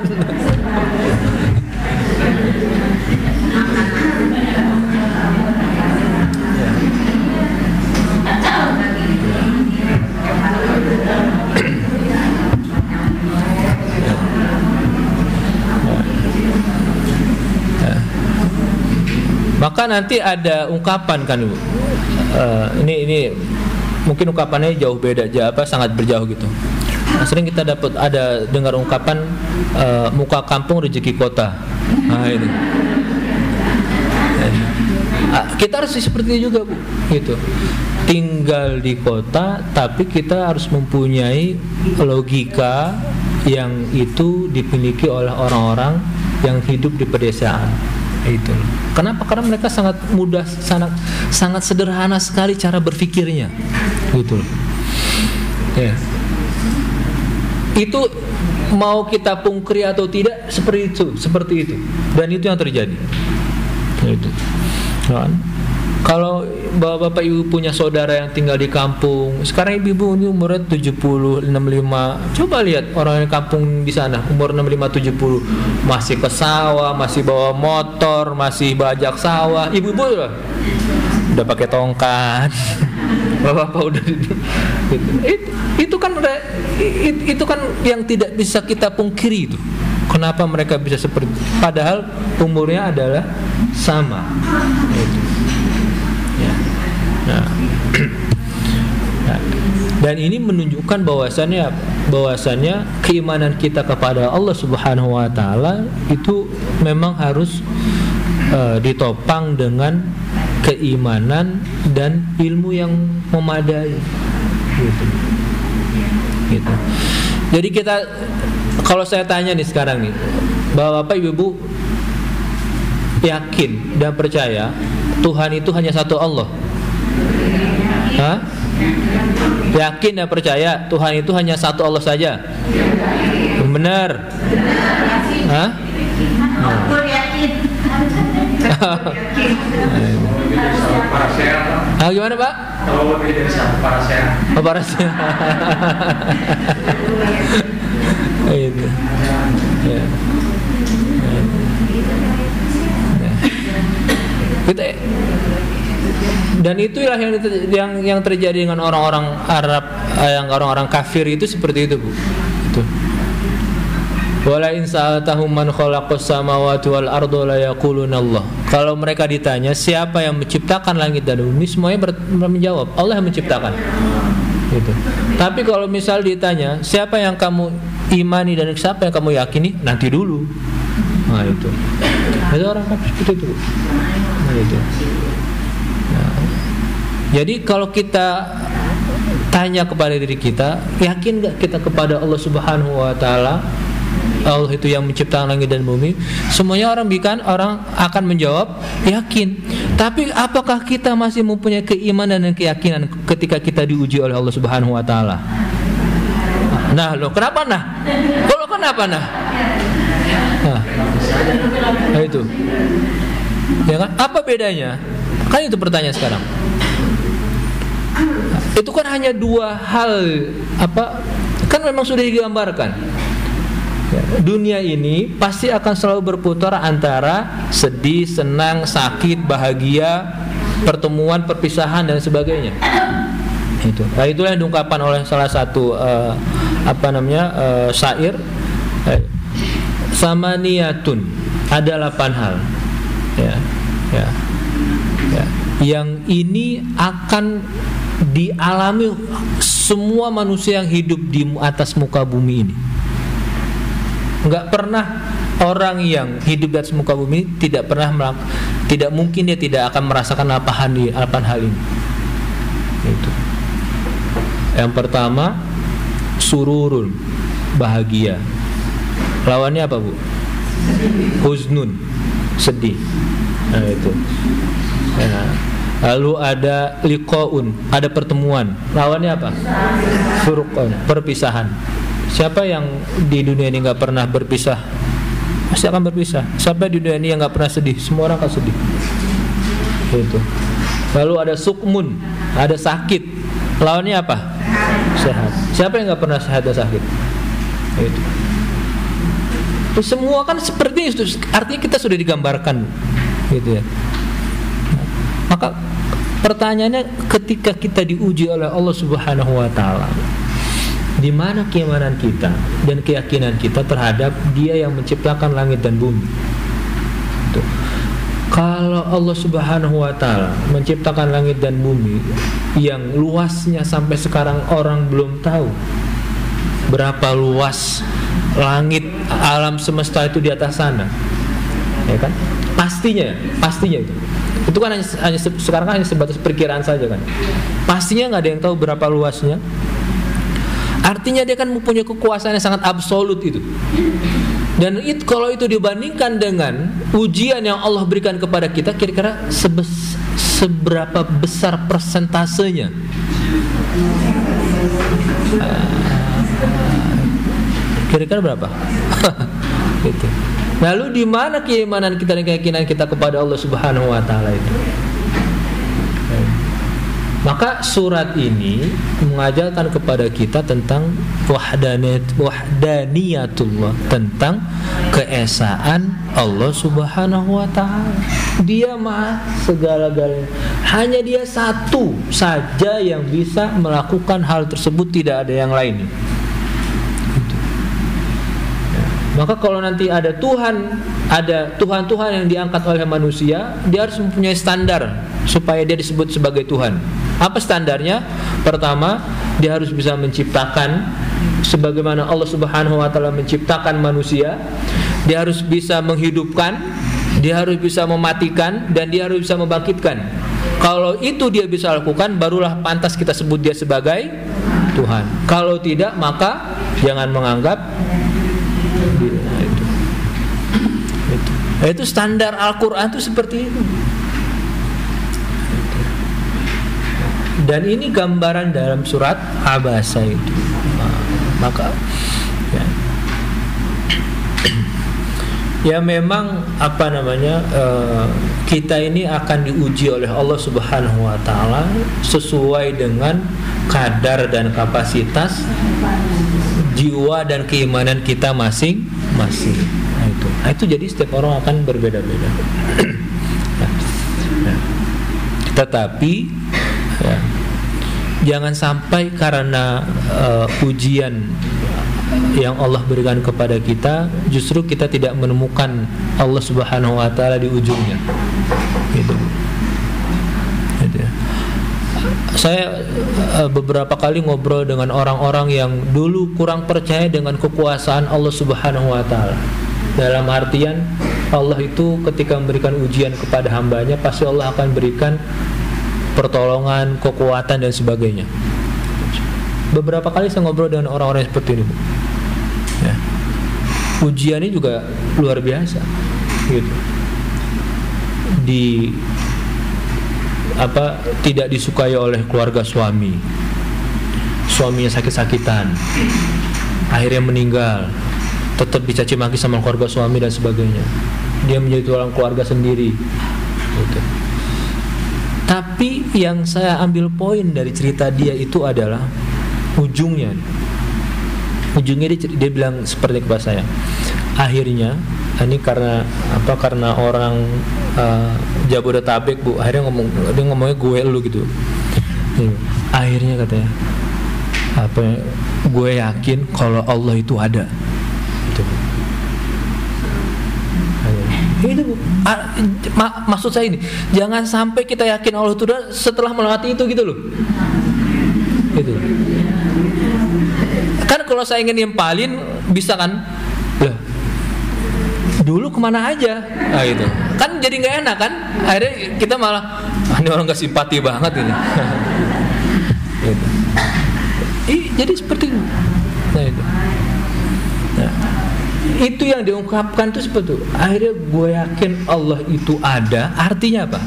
Maka nanti ada ungkapan kan Ibu. Ini mungkin ungkapannya jauh beda aja, sangat berjauh gitu. Nah, sering kita ada dengar ungkapan muka kampung rezeki kota. Nah ini. Kita harus seperti itu juga Bu, gitu. Tinggal di kota, tapi kita harus mempunyai logika yang itu dimiliki oleh orang-orang yang hidup di pedesaan. Itu. Kenapa? Karena mereka sangat mudah, sangat sederhana sekali cara berpikirnya. Gitu. Ya. Itu mau kita pungkiri atau tidak seperti itu. Dan itu yang terjadi. Gitu. Kan? Kalau bapak ibu punya saudara yang tinggal di kampung, sekarang ibu ini umurnya 70, 65. Coba lihat orang yang kampung di sana, umur 65, 70, masih ke sawah, masih bawa motor, masih bajak sawah. Ibu-ibu udah pakai tongkat. Bapak udah itu kan yang tidak bisa kita pungkiri itu. Kenapa mereka bisa seperti itu? Padahal umurnya adalah sama. Itu. Ya. Nah. Dan ini menunjukkan bahwasannya keimanan kita kepada Allah Subhanahu wa Ta'ala itu memang harus ditopang dengan keimanan dan ilmu yang memadai. Gitu. Jadi kalau saya tanya nih sekarang nih, Bapak Ibu yakin dan percaya Tuhan itu hanya satu Allah? Hah? Yakin dan percaya Tuhan itu hanya satu Allah saja? Benar? Hah? Gimana Pak? Kalau lebih dari satu parasehat. Parasehat. Itu. Ya. Dan itulah yang terjadi dengan orang-orang Arab, yang orang-orang kafir itu seperti itu Bu. Itu. Wala in sa'altahum man khalaqas samawati wal arda la yaquluna Allah. Kalau mereka ditanya siapa yang menciptakan langit dan bumi, semuanya menjawab Allah yang menciptakan. Gitu. Tapi kalau misal ditanya siapa yang kamu imani dan siapa yang kamu yakini, nanti dulu. Nah itu. Ada orang kafir seperti itu. Nah itu. Nah, jadi kalau kita tanya kepada diri kita, yakin gak kita kepada Allah Subhanahu wa Ta'ala? Allah itu yang menciptakan langit dan bumi. Semuanya orang akan menjawab yakin. Tapi apakah kita masih mempunyai keimanan dan keyakinan ketika kita diuji oleh Allah Subhanahu wa Ta'ala? Nah, kenapa nah? Kalau kenapa nah? Nah itu. Ya kan? Apa bedanya? Kan itu pertanyaan sekarang. Itu kan hanya dua hal kan memang sudah digambarkan. Dunia ini pasti akan selalu berputar antara sedih, senang, sakit, bahagia, pertemuan, perpisahan dan sebagainya. Itu. Nah, itulah yang diungkapkan oleh salah satu syair. Samaniyatun, ada 8 hal. Ya. Yang ini akan dialami semua manusia yang hidup di atas muka bumi ini. Enggak pernah orang yang hidup di atas muka bumi tidak mungkin dia tidak akan merasakan 8 hal ini. Itu. Yang pertama, sururun, bahagia. Lawannya apa Bu? Huznun, sedih. Nah itu. Ya. Lalu ada liqaun, ada pertemuan. Lawannya apa? Furqan, perpisahan. Siapa yang di dunia ini nggak pernah berpisah? Pasti akan berpisah. Siapa di dunia ini yang nggak pernah sedih? Semua orang akan sedih. Itu. Lalu ada sukmun, ada sakit. Lawannya apa? Sehat. Siapa yang nggak pernah sehat dan sakit? Itu. Semua kan seperti itu. Artinya kita sudah digambarkan, gitu ya. Maka pertanyaannya, ketika kita diuji oleh Allah Subhanahu wa taala, di mana keimanan kita dan keyakinan kita terhadap Dia yang menciptakan langit dan bumi? Tuh. Kalau Allah Subhanahu wa taala menciptakan langit dan bumi yang luasnya sampai sekarang orang belum tahu berapa luas langit alam semesta itu di atas sana, ya kan? Pastinya itu kan hanya sekarang kan hanya sebatas perkiraan saja kan. Pastinya nggak ada yang tahu berapa luasnya. Artinya dia kan mempunyai kekuasaan yang sangat absolut itu. Dan kalau itu dibandingkan dengan ujian yang Allah berikan kepada kita, kira-kira seberapa besar persentasenya? Kira-kira berapa? Gitu. Lalu di mana keimanan kita dan keyakinan kita kepada Allah Subhanahu wa taala itu? Maka surat ini mengajarkan kepada kita tentang wahdaniyatullah, tentang keesaan Allah Subhanahu wa taala. Dia Maha segala-galanya. Hanya Dia satu saja yang bisa melakukan hal tersebut, tidak ada yang lain. Maka kalau nanti ada Tuhan yang diangkat oleh manusia, dia harus mempunyai standar supaya dia disebut sebagai Tuhan. Apa standarnya? Pertama, dia harus bisa menciptakan sebagaimana Allah Subhanahu wa taala menciptakan manusia. Dia harus bisa menghidupkan, dia harus bisa mematikan, dan dia harus bisa membangkitkan. Kalau itu dia bisa lakukan, barulah pantas kita sebut dia sebagai Tuhan. Kalau tidak, maka jangan menganggap. Itu standar Al-Quran itu seperti itu. Dan ini gambaran dalam surat Abasa itu. Maka ya memang kita ini akan diuji oleh Allah Subhanahu wa taala sesuai dengan kadar dan kapasitas jiwa dan keimanan kita masing-masing. Nah, itu jadi setiap orang akan berbeda-beda. Tetapi jangan sampai karena ujian yang Allah berikan kepada kita, justru kita tidak menemukan Allah Subhanahu wa taala di ujungnya. Gitu. Saya beberapa kali ngobrol dengan orang-orang yang dulu kurang percaya dengan kekuasaan Allah Subhanahu wa taala. Dalam artian Allah itu ketika memberikan ujian kepada hambanya, pasti Allah akan berikan pertolongan, kekuatan dan sebagainya. Beberapa kali saya ngobrol dengan orang-orang seperti ini, ya. Ujiannya juga luar biasa, gitu. Tidak disukai oleh keluarga suaminya sakit-sakitan, akhirnya meninggal, tetap dicaci maki sama keluarga suami dan sebagainya. Dia menjadi tulang keluarga sendiri, gitu. Tapi yang saya ambil poin dari cerita dia itu adalah ujungnya dia bilang seperti kepada saya. Akhirnya ini karena orang Jabodetabek, Bu, akhirnya dia ngomongnya gue lu gitu. Akhirnya katanya gue yakin kalau Allah itu ada. Itu Bu. Maksud saya ini, jangan sampai kita yakin Allah itu ada setelah melewati itu, gitu loh. Gitu. Kan kalau saya ingin nimpalin bisa kan? Lah, dulu kemana aja? Nah, gitu. Kan jadi nggak enak kan? Akhirnya kita malah ini orang nggak simpati banget ini. Gitu. Jadi seperti itu. Nah, itu. Nah, itu yang diungkapkan itu seperti itu. Akhirnya gue yakin Allah itu ada. Artinya apa?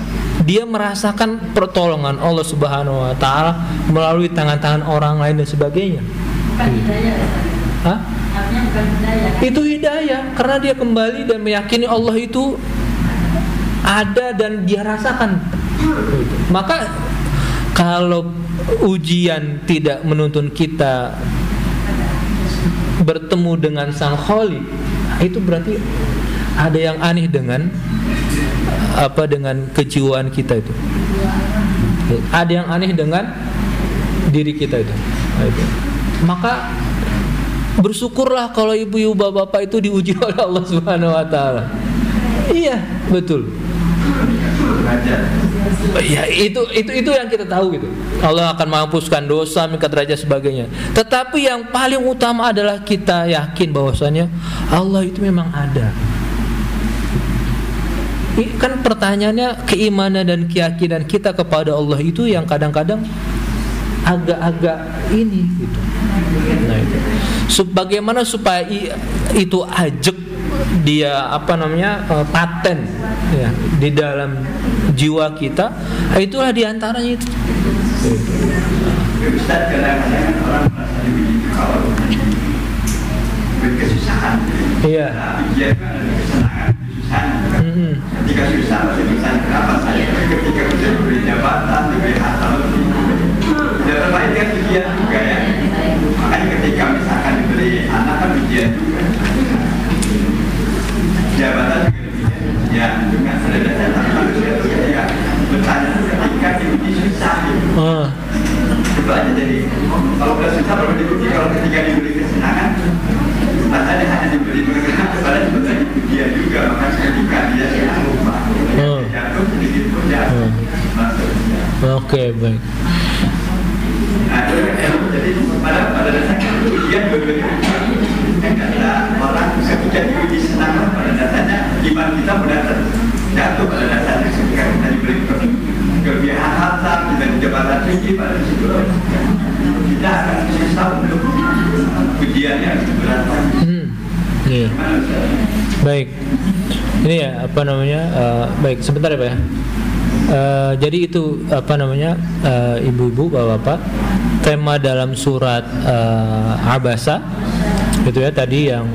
dia merasakan pertolongan Allah Subhanahu wa taala melalui tangan-tangan orang lain dan sebagainya. Bukan hidayah. Hah? Artinya bukan hidayah. Itu hidayah karena dia kembali dan meyakini Allah itu ada dan dia rasakan. Maka kalau ujian tidak menuntun kita bertemu dengan Sang Khalik, itu berarti ada yang aneh dengan dengan kejiwaan kita itu. Ada yang aneh dengan diri kita itu. Maka bersyukurlah kalau ibu-ibu bapak-bapak itu diuji oleh Allah Subhanahu wa taala. Iya, betul. Ya, itu yang kita tahu gitu. Allah akan menghapuskan dosa, mengangkat derajat sebagainya. Tetapi yang paling utama adalah kita yakin bahwasanya Allah itu memang ada. Kan pertanyaannya keimanan dan keyakinan kita kepada Allah itu yang kadang-kadang agak-agak ini gitu. Nah, itu. Bagaimana supaya itu ajek dia paten ya di dalam jiwa kita, itulah diantaranya itu. Ustaz, kadang-kadang orang merasa diuji kalau berkesusahan. Iya. Ujian kan ada kesenangan, kesusahan. Ketika susah masih bertanya kenapa saya, ketika sudah diberi jabatan, diberi harta lebih. Dan terbaik kan ujian juga ya. Makanya ketika misalkan diberi anak kan ujian juga. Jabatan juga ujian juga. Ada dasar manusia itu ketika bertanya ketika diuji susah gitu. Itu aja jadi kalau udah susah perlu diuji, kalau ketika diberi kesenangan rasanya hanya diberi berkenan kepada sebetulnya ujian juga. Maka ketika dia senang lupa jatuh sedikit pun jatuh masuk. Oke, baik. Nah, jadi pada dasarnya ujian berbeda. Kata orang ketika diuji senang pada dasarnya iman kita benar jatuh pada dasarnya ketika kita diberi kelebihan harta, kita di jabatan tinggi pada situ kita akan susah untuk ujiannya berat. Iya. Baik. Ini ya baik sebentar ya Pak ya. Jadi itu ibu-ibu bapak-bapak, tema dalam surat Abasa itu ya tadi yang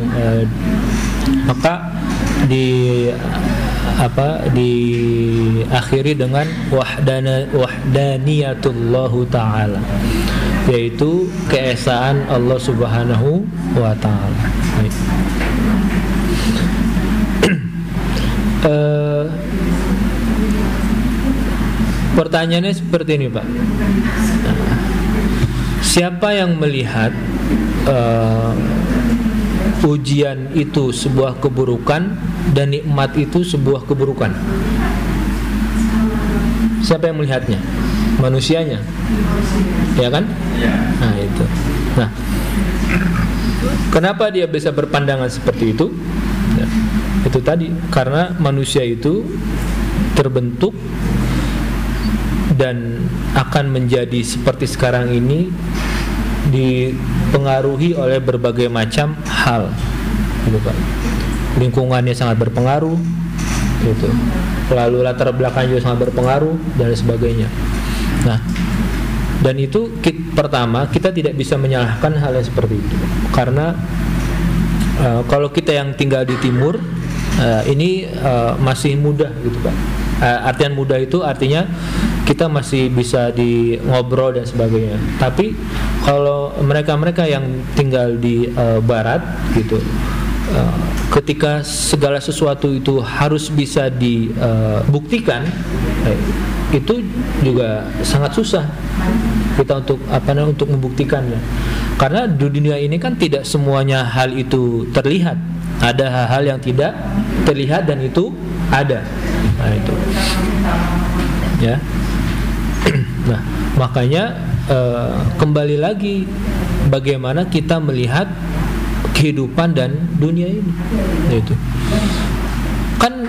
maka diakhiri dengan wahdaniyatullahu ta'ala, yaitu keesaan Allah Subhanahu wa ta'ala. Pertanyaannya seperti ini Pak. Siapa yang melihat ujian itu sebuah keburukan dan nikmat itu sebuah keburukan? Siapa yang melihatnya? Manusianya, ya kan? Nah itu. Nah, kenapa dia bisa berpandangan seperti itu? Ya, itu tadi karena manusia itu terbentuk dan akan menjadi seperti sekarang ini dipengaruhi oleh berbagai macam hal, gitu Pak. Lingkungannya sangat berpengaruh, gitu. Lalu latar belakang juga sangat berpengaruh dan sebagainya. Nah, dan itu pertama kita tidak bisa menyalahkan hal yang seperti itu, karena kalau kita yang tinggal di timur ini masih mudah, gitu Pak. Artian mudah itu artinya kita masih bisa di ngobrol dan sebagainya. Tapi kalau mereka-mereka yang tinggal di barat gitu, ketika segala sesuatu itu harus bisa dibuktikan, itu juga sangat susah kita untuk membuktikannya. Karena di dunia ini kan tidak semuanya hal itu terlihat. Ada hal-hal yang tidak terlihat dan itu ada. Nah itu, ya. Nah, makanya kembali lagi bagaimana kita melihat kehidupan dan dunia ini. Itu kan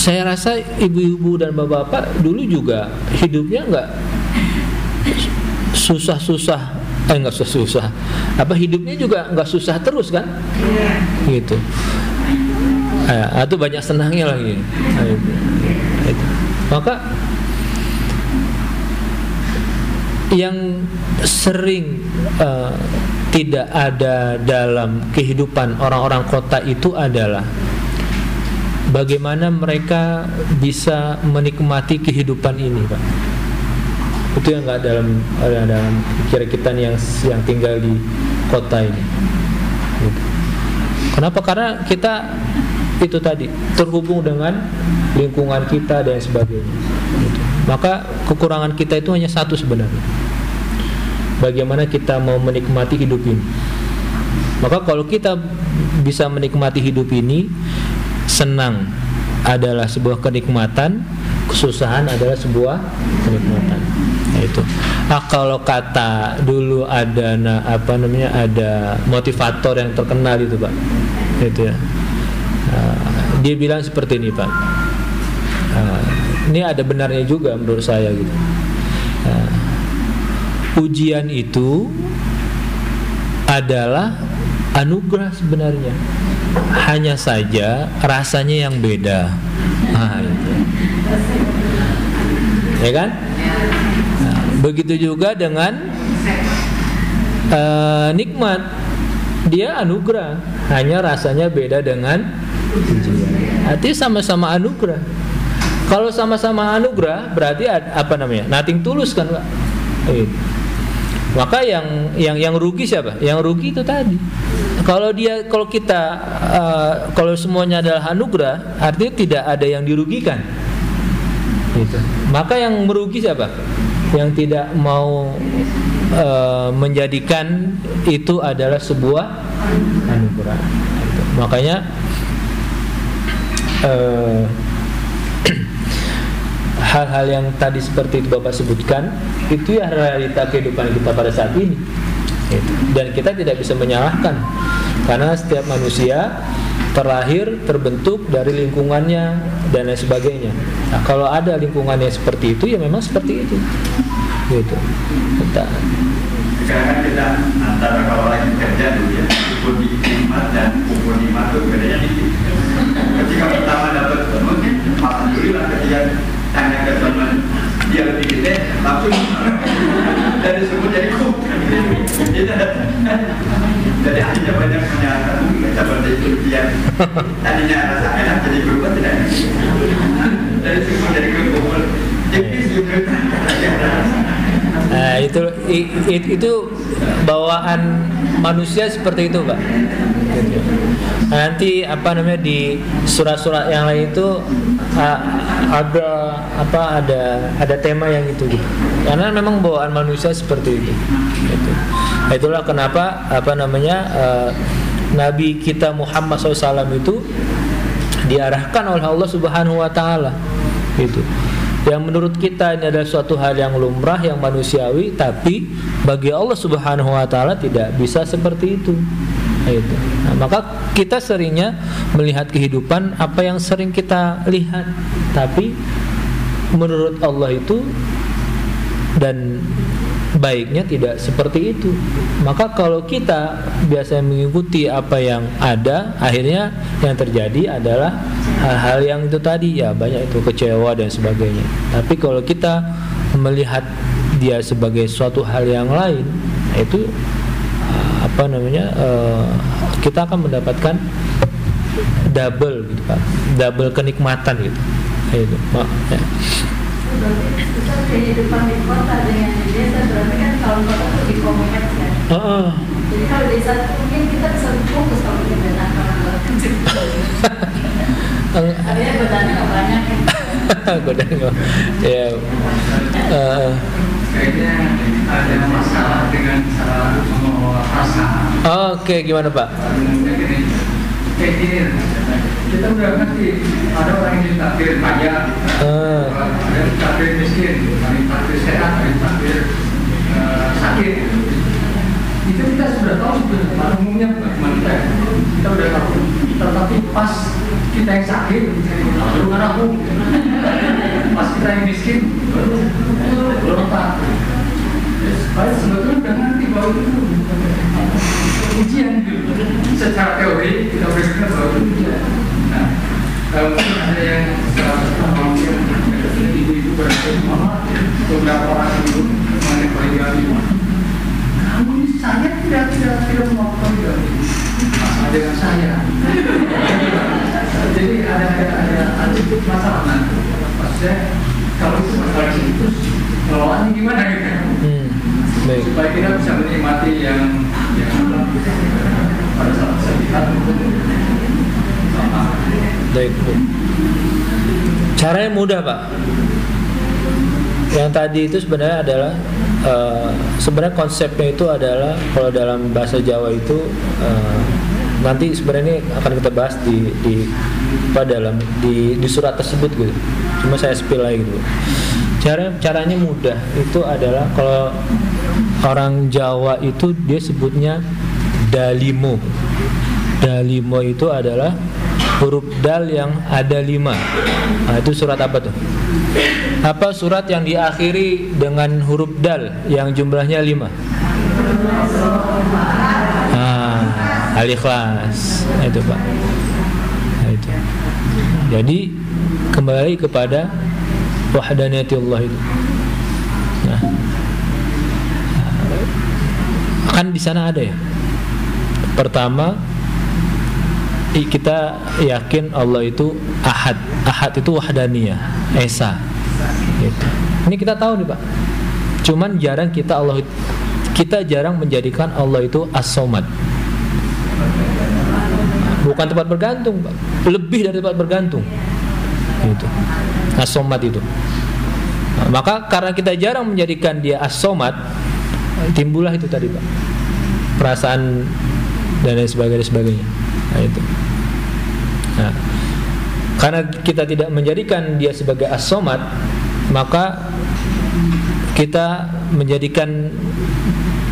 saya rasa ibu-ibu dan bapak-bapak dulu juga hidupnya nggak susah-susah, nggak susah-susah. Hidupnya juga nggak susah terus kan? Gitu. Itu banyak senangnya lagi. Itu. Maka yang sering tidak ada dalam kehidupan orang-orang kota itu adalah bagaimana mereka bisa menikmati kehidupan ini, Pak. Itu yang nggak dalam pikiran kita nih yang tinggal di kota ini. Gitu. Kenapa? Karena kita itu tadi terhubung dengan lingkungan kita dan sebagainya. Gitu. Maka kekurangan kita itu hanya satu sebenarnya. Bagaimana kita mau menikmati hidup ini. Maka kalau kita bisa menikmati hidup ini, senang adalah sebuah kenikmatan, kesusahan adalah sebuah kenikmatan. Nah, itu. Kalau kata dulu ada ada motivator yang terkenal itu, Pak. Itu ya. Dia bilang seperti ini, Pak. Ini ada benarnya juga menurut saya gitu. Ujian itu adalah anugerah sebenarnya. Hanya saja rasanya yang beda. Itu. Ya kan? Begitu juga dengan nikmat. Dia anugerah, hanya rasanya beda dengan ujian. Artinya sama-sama anugerah. Kalau sama-sama anugerah berarti nothing tulus kan, Pak? Maka yang rugi siapa? Yang rugi itu tadi. Kalau semuanya adalah anugerah, artinya tidak ada yang dirugikan. Gitu. Maka yang merugi siapa? Yang tidak mau menjadikan itu adalah sebuah anugerah. Gitu. Makanya hal-hal yang tadi seperti itu Bapak sebutkan, itu ya realita kehidupan kita pada saat ini. Dan kita tidak bisa menyalahkan, karena setiap manusia terlahir, terbentuk dari lingkungannya dan lain sebagainya. Nah, kalau ada lingkungannya seperti itu, ya memang seperti itu. Gitu. Sekarang kita antara kalau lagi kerja dulu ya, ukur nikmat dan ukur nikmat itu bedanya dikit. Ketika pertama dapat mungkin alhamdulillah, ketika tanya ke teman dia lebih gede, langsung dari sebut jadi kuk. Jadi akhirnya banyak menyatakan seperti itu dia tadinya rasa enak jadi berubah tidak enak. Dari sebut jadi kuk. Nah, itu bawaan manusia seperti itu, Pak. Nanti di surat-surat yang lain itu ada tema yang itu gitu. Karena memang bawaan manusia seperti itu. Gitu. Itulah kenapa Nabi kita Muhammad SAW itu diarahkan oleh Allah Subhanahu Wa Taala. Gitu. Yang menurut kita ini adalah suatu hal yang lumrah, yang manusiawi, tapi bagi Allah Subhanahu Wa Taala tidak bisa seperti itu. Nah, maka kita seringnya melihat kehidupan apa yang sering kita lihat, tapi menurut Allah itu dan baiknya tidak seperti itu. Maka kalau kita biasa mengikuti apa yang ada, akhirnya yang terjadi adalah hal-hal yang itu tadi, ya banyak itu kecewa dan sebagainya. Tapi kalau kita melihat dia sebagai suatu hal yang lain, itu kita akan mendapatkan double gitu, Pak. Double kenikmatan gitu. Itu. Ya. Kehidupan di kota dengan di desa berarti kan kalau kota itu di kompleks ya. Jadi kalau di desa mungkin kita bisa fokus kalau kita datang orang kecil. Artinya godaan nggak banyak. Godaan nggak. Ya. Kayaknya ada masalah dengan cara mengelola perasaan. Oke, gimana Pak? Kayak gini, kita udah ngerti ada orang yang ditakdir kaya, ada yang ditakdir miskin, ada yang ditakdir sehat, ada yang ditakdir sakit. Itu kita sudah tahu sebenarnya, umumnya bukan kita. Kita udah tahu. Tetapi pas kita yang sakit, baru ngarahu. Pas kita yang miskin, baru tak. Supaya sebetulnya udah ngerti bahwa itu ujian gitu. Secara teori kita berikan bahwa itu ujian. Nah, kalau ada yang secara manusia itu masalah nanti. Maksudnya kalau itu masalah itu kelolaan gimana gitu? Baik. Supaya kita bisa menikmati yang pada saat kita baik. Caranya mudah, Pak. Yang tadi itu sebenarnya adalah sebenarnya konsepnya itu adalah kalau dalam bahasa Jawa itu nanti sebenarnya ini akan kita bahas di surat tersebut gitu. Cuma saya spill lagi gitu. Caranya mudah itu adalah kalau orang Jawa itu dia sebutnya dalimo. Dalimo itu adalah huruf dal yang ada 5. Nah, itu surat apa tuh? Apa surat yang diakhiri dengan huruf dal yang jumlahnya 5? Al-Ikhlas. Nah, itu Pak. Nah, itu. Jadi kembali kepada wahdaniyatullah itu. Nah, kan di sana ada ya. Pertama, kita yakin Allah itu ahad. Ahad itu wahdaniyah, esa. Gitu. Ini kita tahu nih Pak. Cuman kita jarang menjadikan Allah itu as-somad. Bukan tempat bergantung, Pak. Lebih dari tempat bergantung. Gitu. As-somad itu. Nah, maka karena kita jarang menjadikan dia as-somad, timbullah itu tadi Pak. Perasaan dan lain sebagainya. Nah, itu. Nah, karena kita tidak menjadikan dia sebagai as-somad, maka kita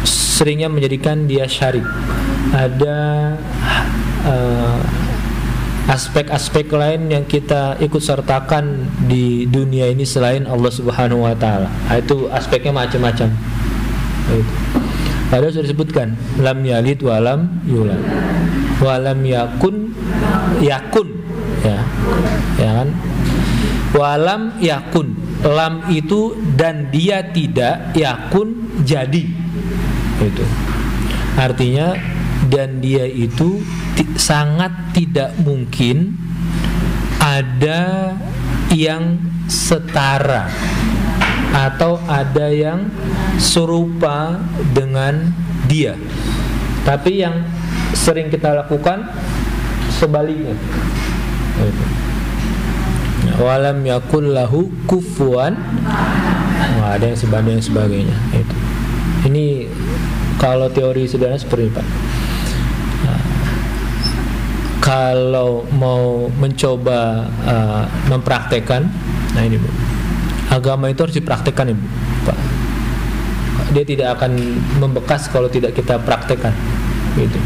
seringnya menjadikan dia syarik. Ada aspek-aspek lain yang kita ikut sertakan di dunia ini selain Allah Subhanahu wa taala. Itu aspeknya macam-macam. Gitu. Padahal sudah disebutkan lam yalid wa lam yulad wa lam yakun ya kan, wa lam yakun, lam itu dan dia tidak, yakun jadi. Itu artinya dan dia itu sangat tidak mungkin ada yang setara atau ada yang serupa dengan dia. Tapi yang sering kita lakukan sebaliknya. Walam yakul lahu kufuwan. Ada yang sebanding sebagainya. Itu. Ini kalau teori sederhana seperti ini Pak. Kalau mau mencoba mempraktekkan, nah ini Bu. Agama itu harus dipraktekkan Ibu, Pak. Dia tidak akan membekas kalau tidak kita praktekkan. Gitu.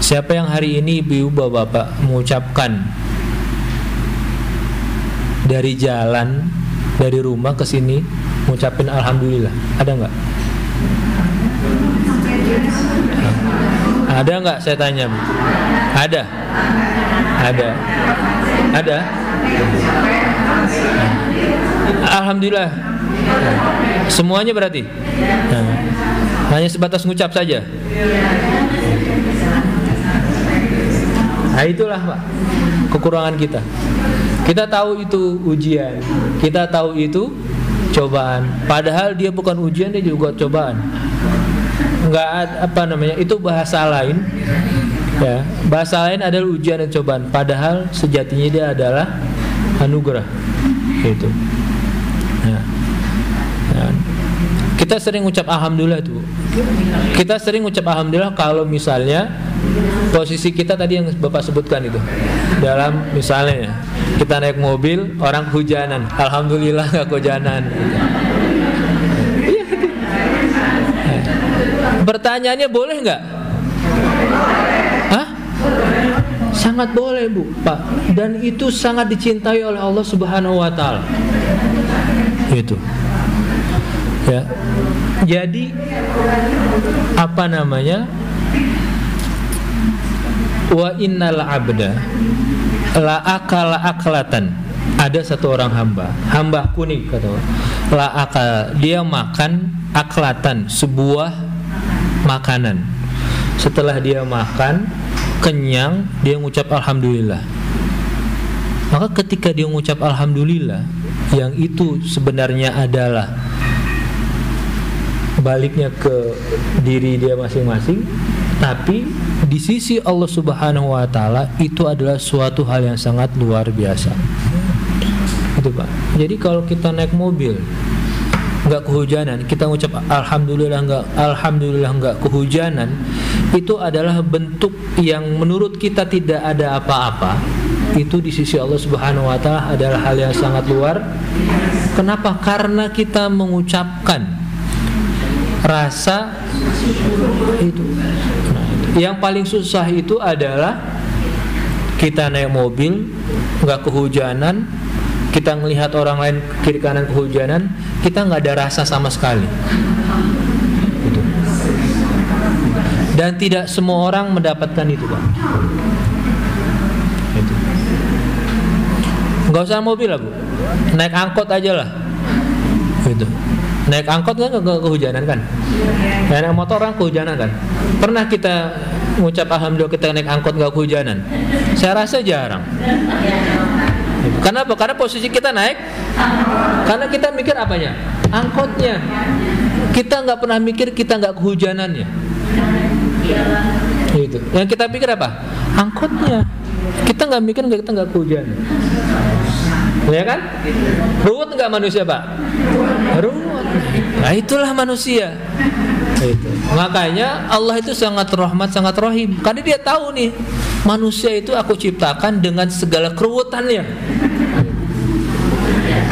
Siapa yang hari ini ibu bapak mengucapkan dari jalan, dari rumah ke sini mengucapin alhamdulillah, ada nggak? Ada nggak? Saya tanya. Ada. Alhamdulillah. Semuanya berarti. Hanya sebatas ngucap saja. Nah itulah Pak kekurangan kita. Kita tahu itu ujian, kita tahu itu cobaan. Padahal dia bukan ujian, dia juga cobaan. Itu bahasa lain. Ya, bahasa lain adalah ujian dan cobaan. Padahal sejatinya dia adalah anugerah. Gitu. Nah, kita sering ucap alhamdulillah itu. Kita sering ucap alhamdulillah kalau misalnya posisi kita tadi yang Bapak sebutkan itu. Dalam misalnya kita naik mobil, orang kehujanan, alhamdulillah nggak kehujanan. Gitu. Pertanyaannya boleh nggak? Hah? Sangat boleh Bu, Pak. Dan itu sangat dicintai oleh Allah Subhanahu wa taala. Itu. Ya. Jadi wa innal abda la akala aklatan. Ada satu orang hamba kuning kata Allah. La akal, dia makan aklatan, sebuah makanan. Setelah dia makan kenyang, dia mengucap alhamdulillah. Maka ketika dia mengucap alhamdulillah, yang itu sebenarnya adalah baliknya ke diri dia masing-masing, tapi di sisi Allah Subhanahu wa taala itu adalah suatu hal yang sangat luar biasa. Itu Pak. Jadi kalau kita naik mobil nggak kehujanan, kita ngucap alhamdulillah nggak kehujanan, itu adalah bentuk yang menurut kita tidak ada apa-apa. Itu di sisi Allah Subhanahu wa taala adalah hal yang sangat luar. Kenapa? Karena kita mengucapkan rasa itu. Yang paling susah itu adalah kita naik mobil nggak kehujanan, kita melihat orang lain kiri kanan kehujanan, kita nggak ada rasa sama sekali. Gitu. Dan tidak semua orang mendapatkan itu, Pak. Gitu. Nggak usah mobil lah, Bu. Naik angkot aja lah. Gitu. Naik angkot kan nggak kehujanan kan? Naik motor orang kehujanan kan? Pernah kita mengucap alhamdulillah kita naik angkot nggak kehujanan? Saya rasa jarang. Kenapa? Karena posisi kita naik, karena kita mikir apanya? Angkotnya. Kita nggak pernah mikir kita nggak kehujanannya. Gitu. Yang kita pikir apa? Angkotnya. Kita nggak mikir kita nggak kehujanan. Ya kan? Ruwet nggak manusia, Pak? Ruwet. Nah itulah manusia. Itu. Makanya Allah itu sangat rahmat, sangat rahim. Karena dia tahu nih, manusia itu aku ciptakan dengan segala keruwetannya.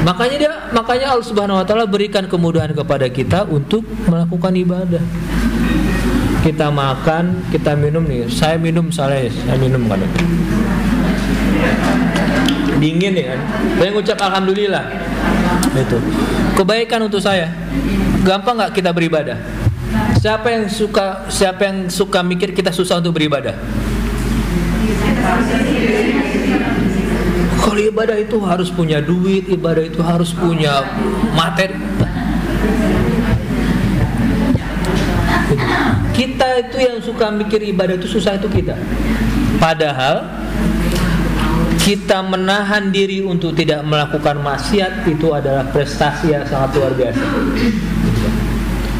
Makanya Allah Subhanahu wa taala berikan kemudahan kepada kita untuk melakukan ibadah. Kita makan, kita minum nih. Saya minum kan. Dingin ya kan. Saya ngucap alhamdulillah. Itu. Kebaikan untuk saya. Gampang enggak kita beribadah? Siapa yang suka mikir kita susah untuk beribadah? Kalau ibadah itu harus punya duit, ibadah itu harus punya materi. Kita itu yang suka mikir ibadah itu susah itu kita. Padahal kita menahan diri untuk tidak melakukan maksiat itu adalah prestasi yang sangat luar biasa.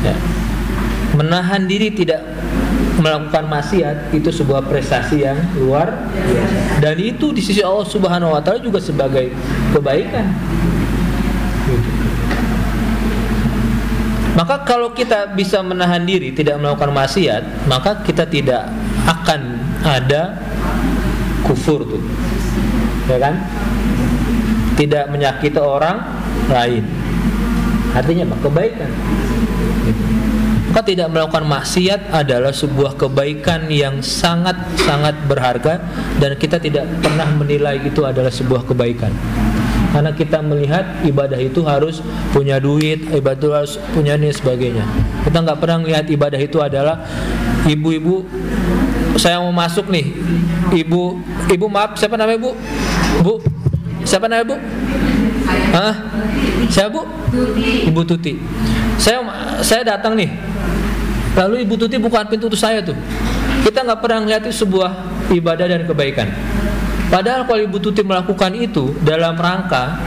Ya. Menahan diri tidak melakukan maksiat itu sebuah prestasi yang luar biasa. Dan itu di sisi Allah Subhanahu wa taala juga sebagai kebaikan. Maka kalau kita bisa menahan diri tidak melakukan maksiat, maka kita tidak akan ada kufur tuh. Ya kan? Tidak menyakiti orang lain. Artinya apa? Kebaikan. Maka tidak melakukan maksiat adalah sebuah kebaikan yang sangat-sangat berharga, dan kita tidak pernah menilai itu adalah sebuah kebaikan. Karena kita melihat ibadah itu harus punya duit, ibadah itu harus punya ini sebagainya. Kita nggak pernah melihat ibadah itu adalah ibu-ibu, saya mau masuk nih, ibu maaf, siapa namanya Bu? Bu, siapa namanya Bu? Hah? Siapa Bu? Ibu Tuti. Saya datang nih, lalu Ibu Tuti bukan pintu untuk saya tuh. Kita nggak pernah melihat itu sebuah ibadah dan kebaikan. Padahal kalau Ibu Tuti melakukan itu dalam rangka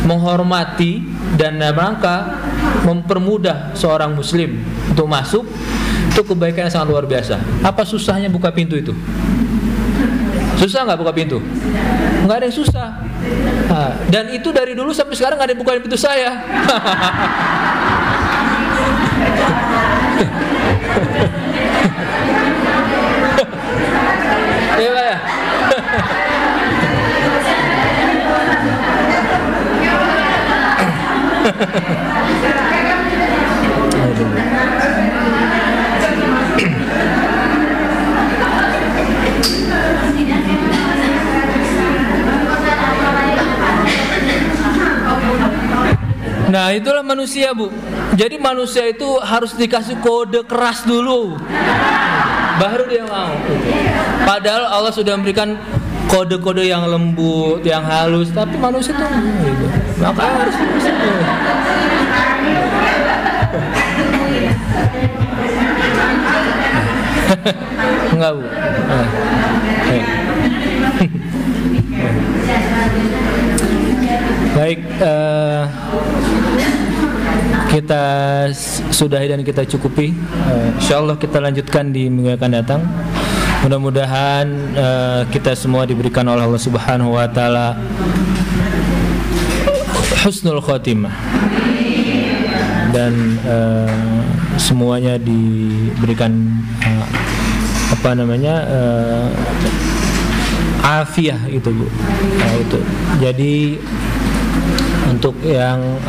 menghormati dan dalam rangka mempermudah seorang muslim untuk masuk, itu kebaikan yang sangat luar biasa. Apa susahnya buka pintu itu? Susah nggak buka pintu? Nggak ada yang susah. Nah, dan itu dari dulu sampai sekarang nggak ada yang bukain pintu saya. Iya Pak ya. Nah itulah manusia Bu. Jadi manusia itu harus dikasih kode keras dulu, baru dia mau. Padahal Allah sudah memberikan kode-kode yang lembut, yang halus, tapi manusia itu gitu. Maka harus enggak Bu. kita sudahi dan kita cukupi. Insyaallah kita lanjutkan di minggu yang akan datang. Mudah-mudahan kita semua diberikan oleh Allah Subhanahu wa taala husnul khotimah dan semuanya diberikan afiah itu Bu. Itu. Jadi untuk yang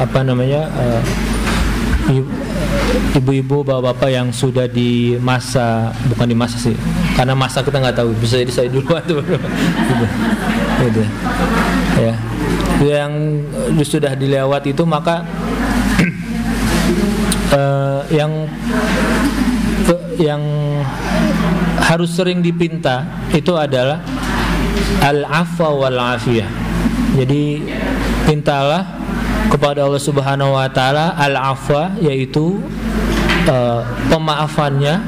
ibu-ibu, bapak-bapak yang sudah di masa, bukan di masa sih, karena masa kita nggak tahu, bisa jadi saya duluan tuh, gitu. Ya, yang sudah dilewat itu maka yang harus sering dipinta itu adalah al-afwa wal afiyah. Jadi pintalah kepada Allah Subhanahu wa taala al-afwa, yaitu pemaafannya,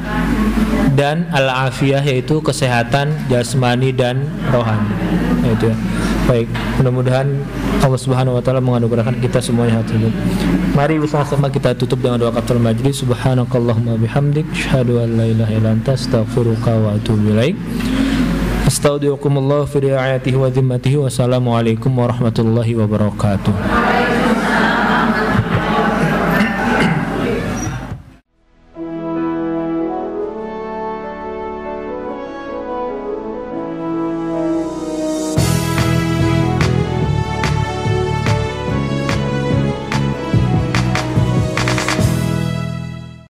dan al-afiyah yaitu kesehatan jasmani dan rohani. Itu ya. Baik, mudah-mudahan Allah Subhanahu wa taala menganugerahkan kita semuanya hati. Mari bersama-sama kita tutup dengan doa kafaratul majlis. Subhanakallahumma bihamdik, asyhadu an la ilaha illa anta, astaghfiruka wa atubu ilaik. Astaudiukumullah fi ri'ayatihi wa dhimmatihi. Wassalamualaikum warahmatullahi wabarakatuh.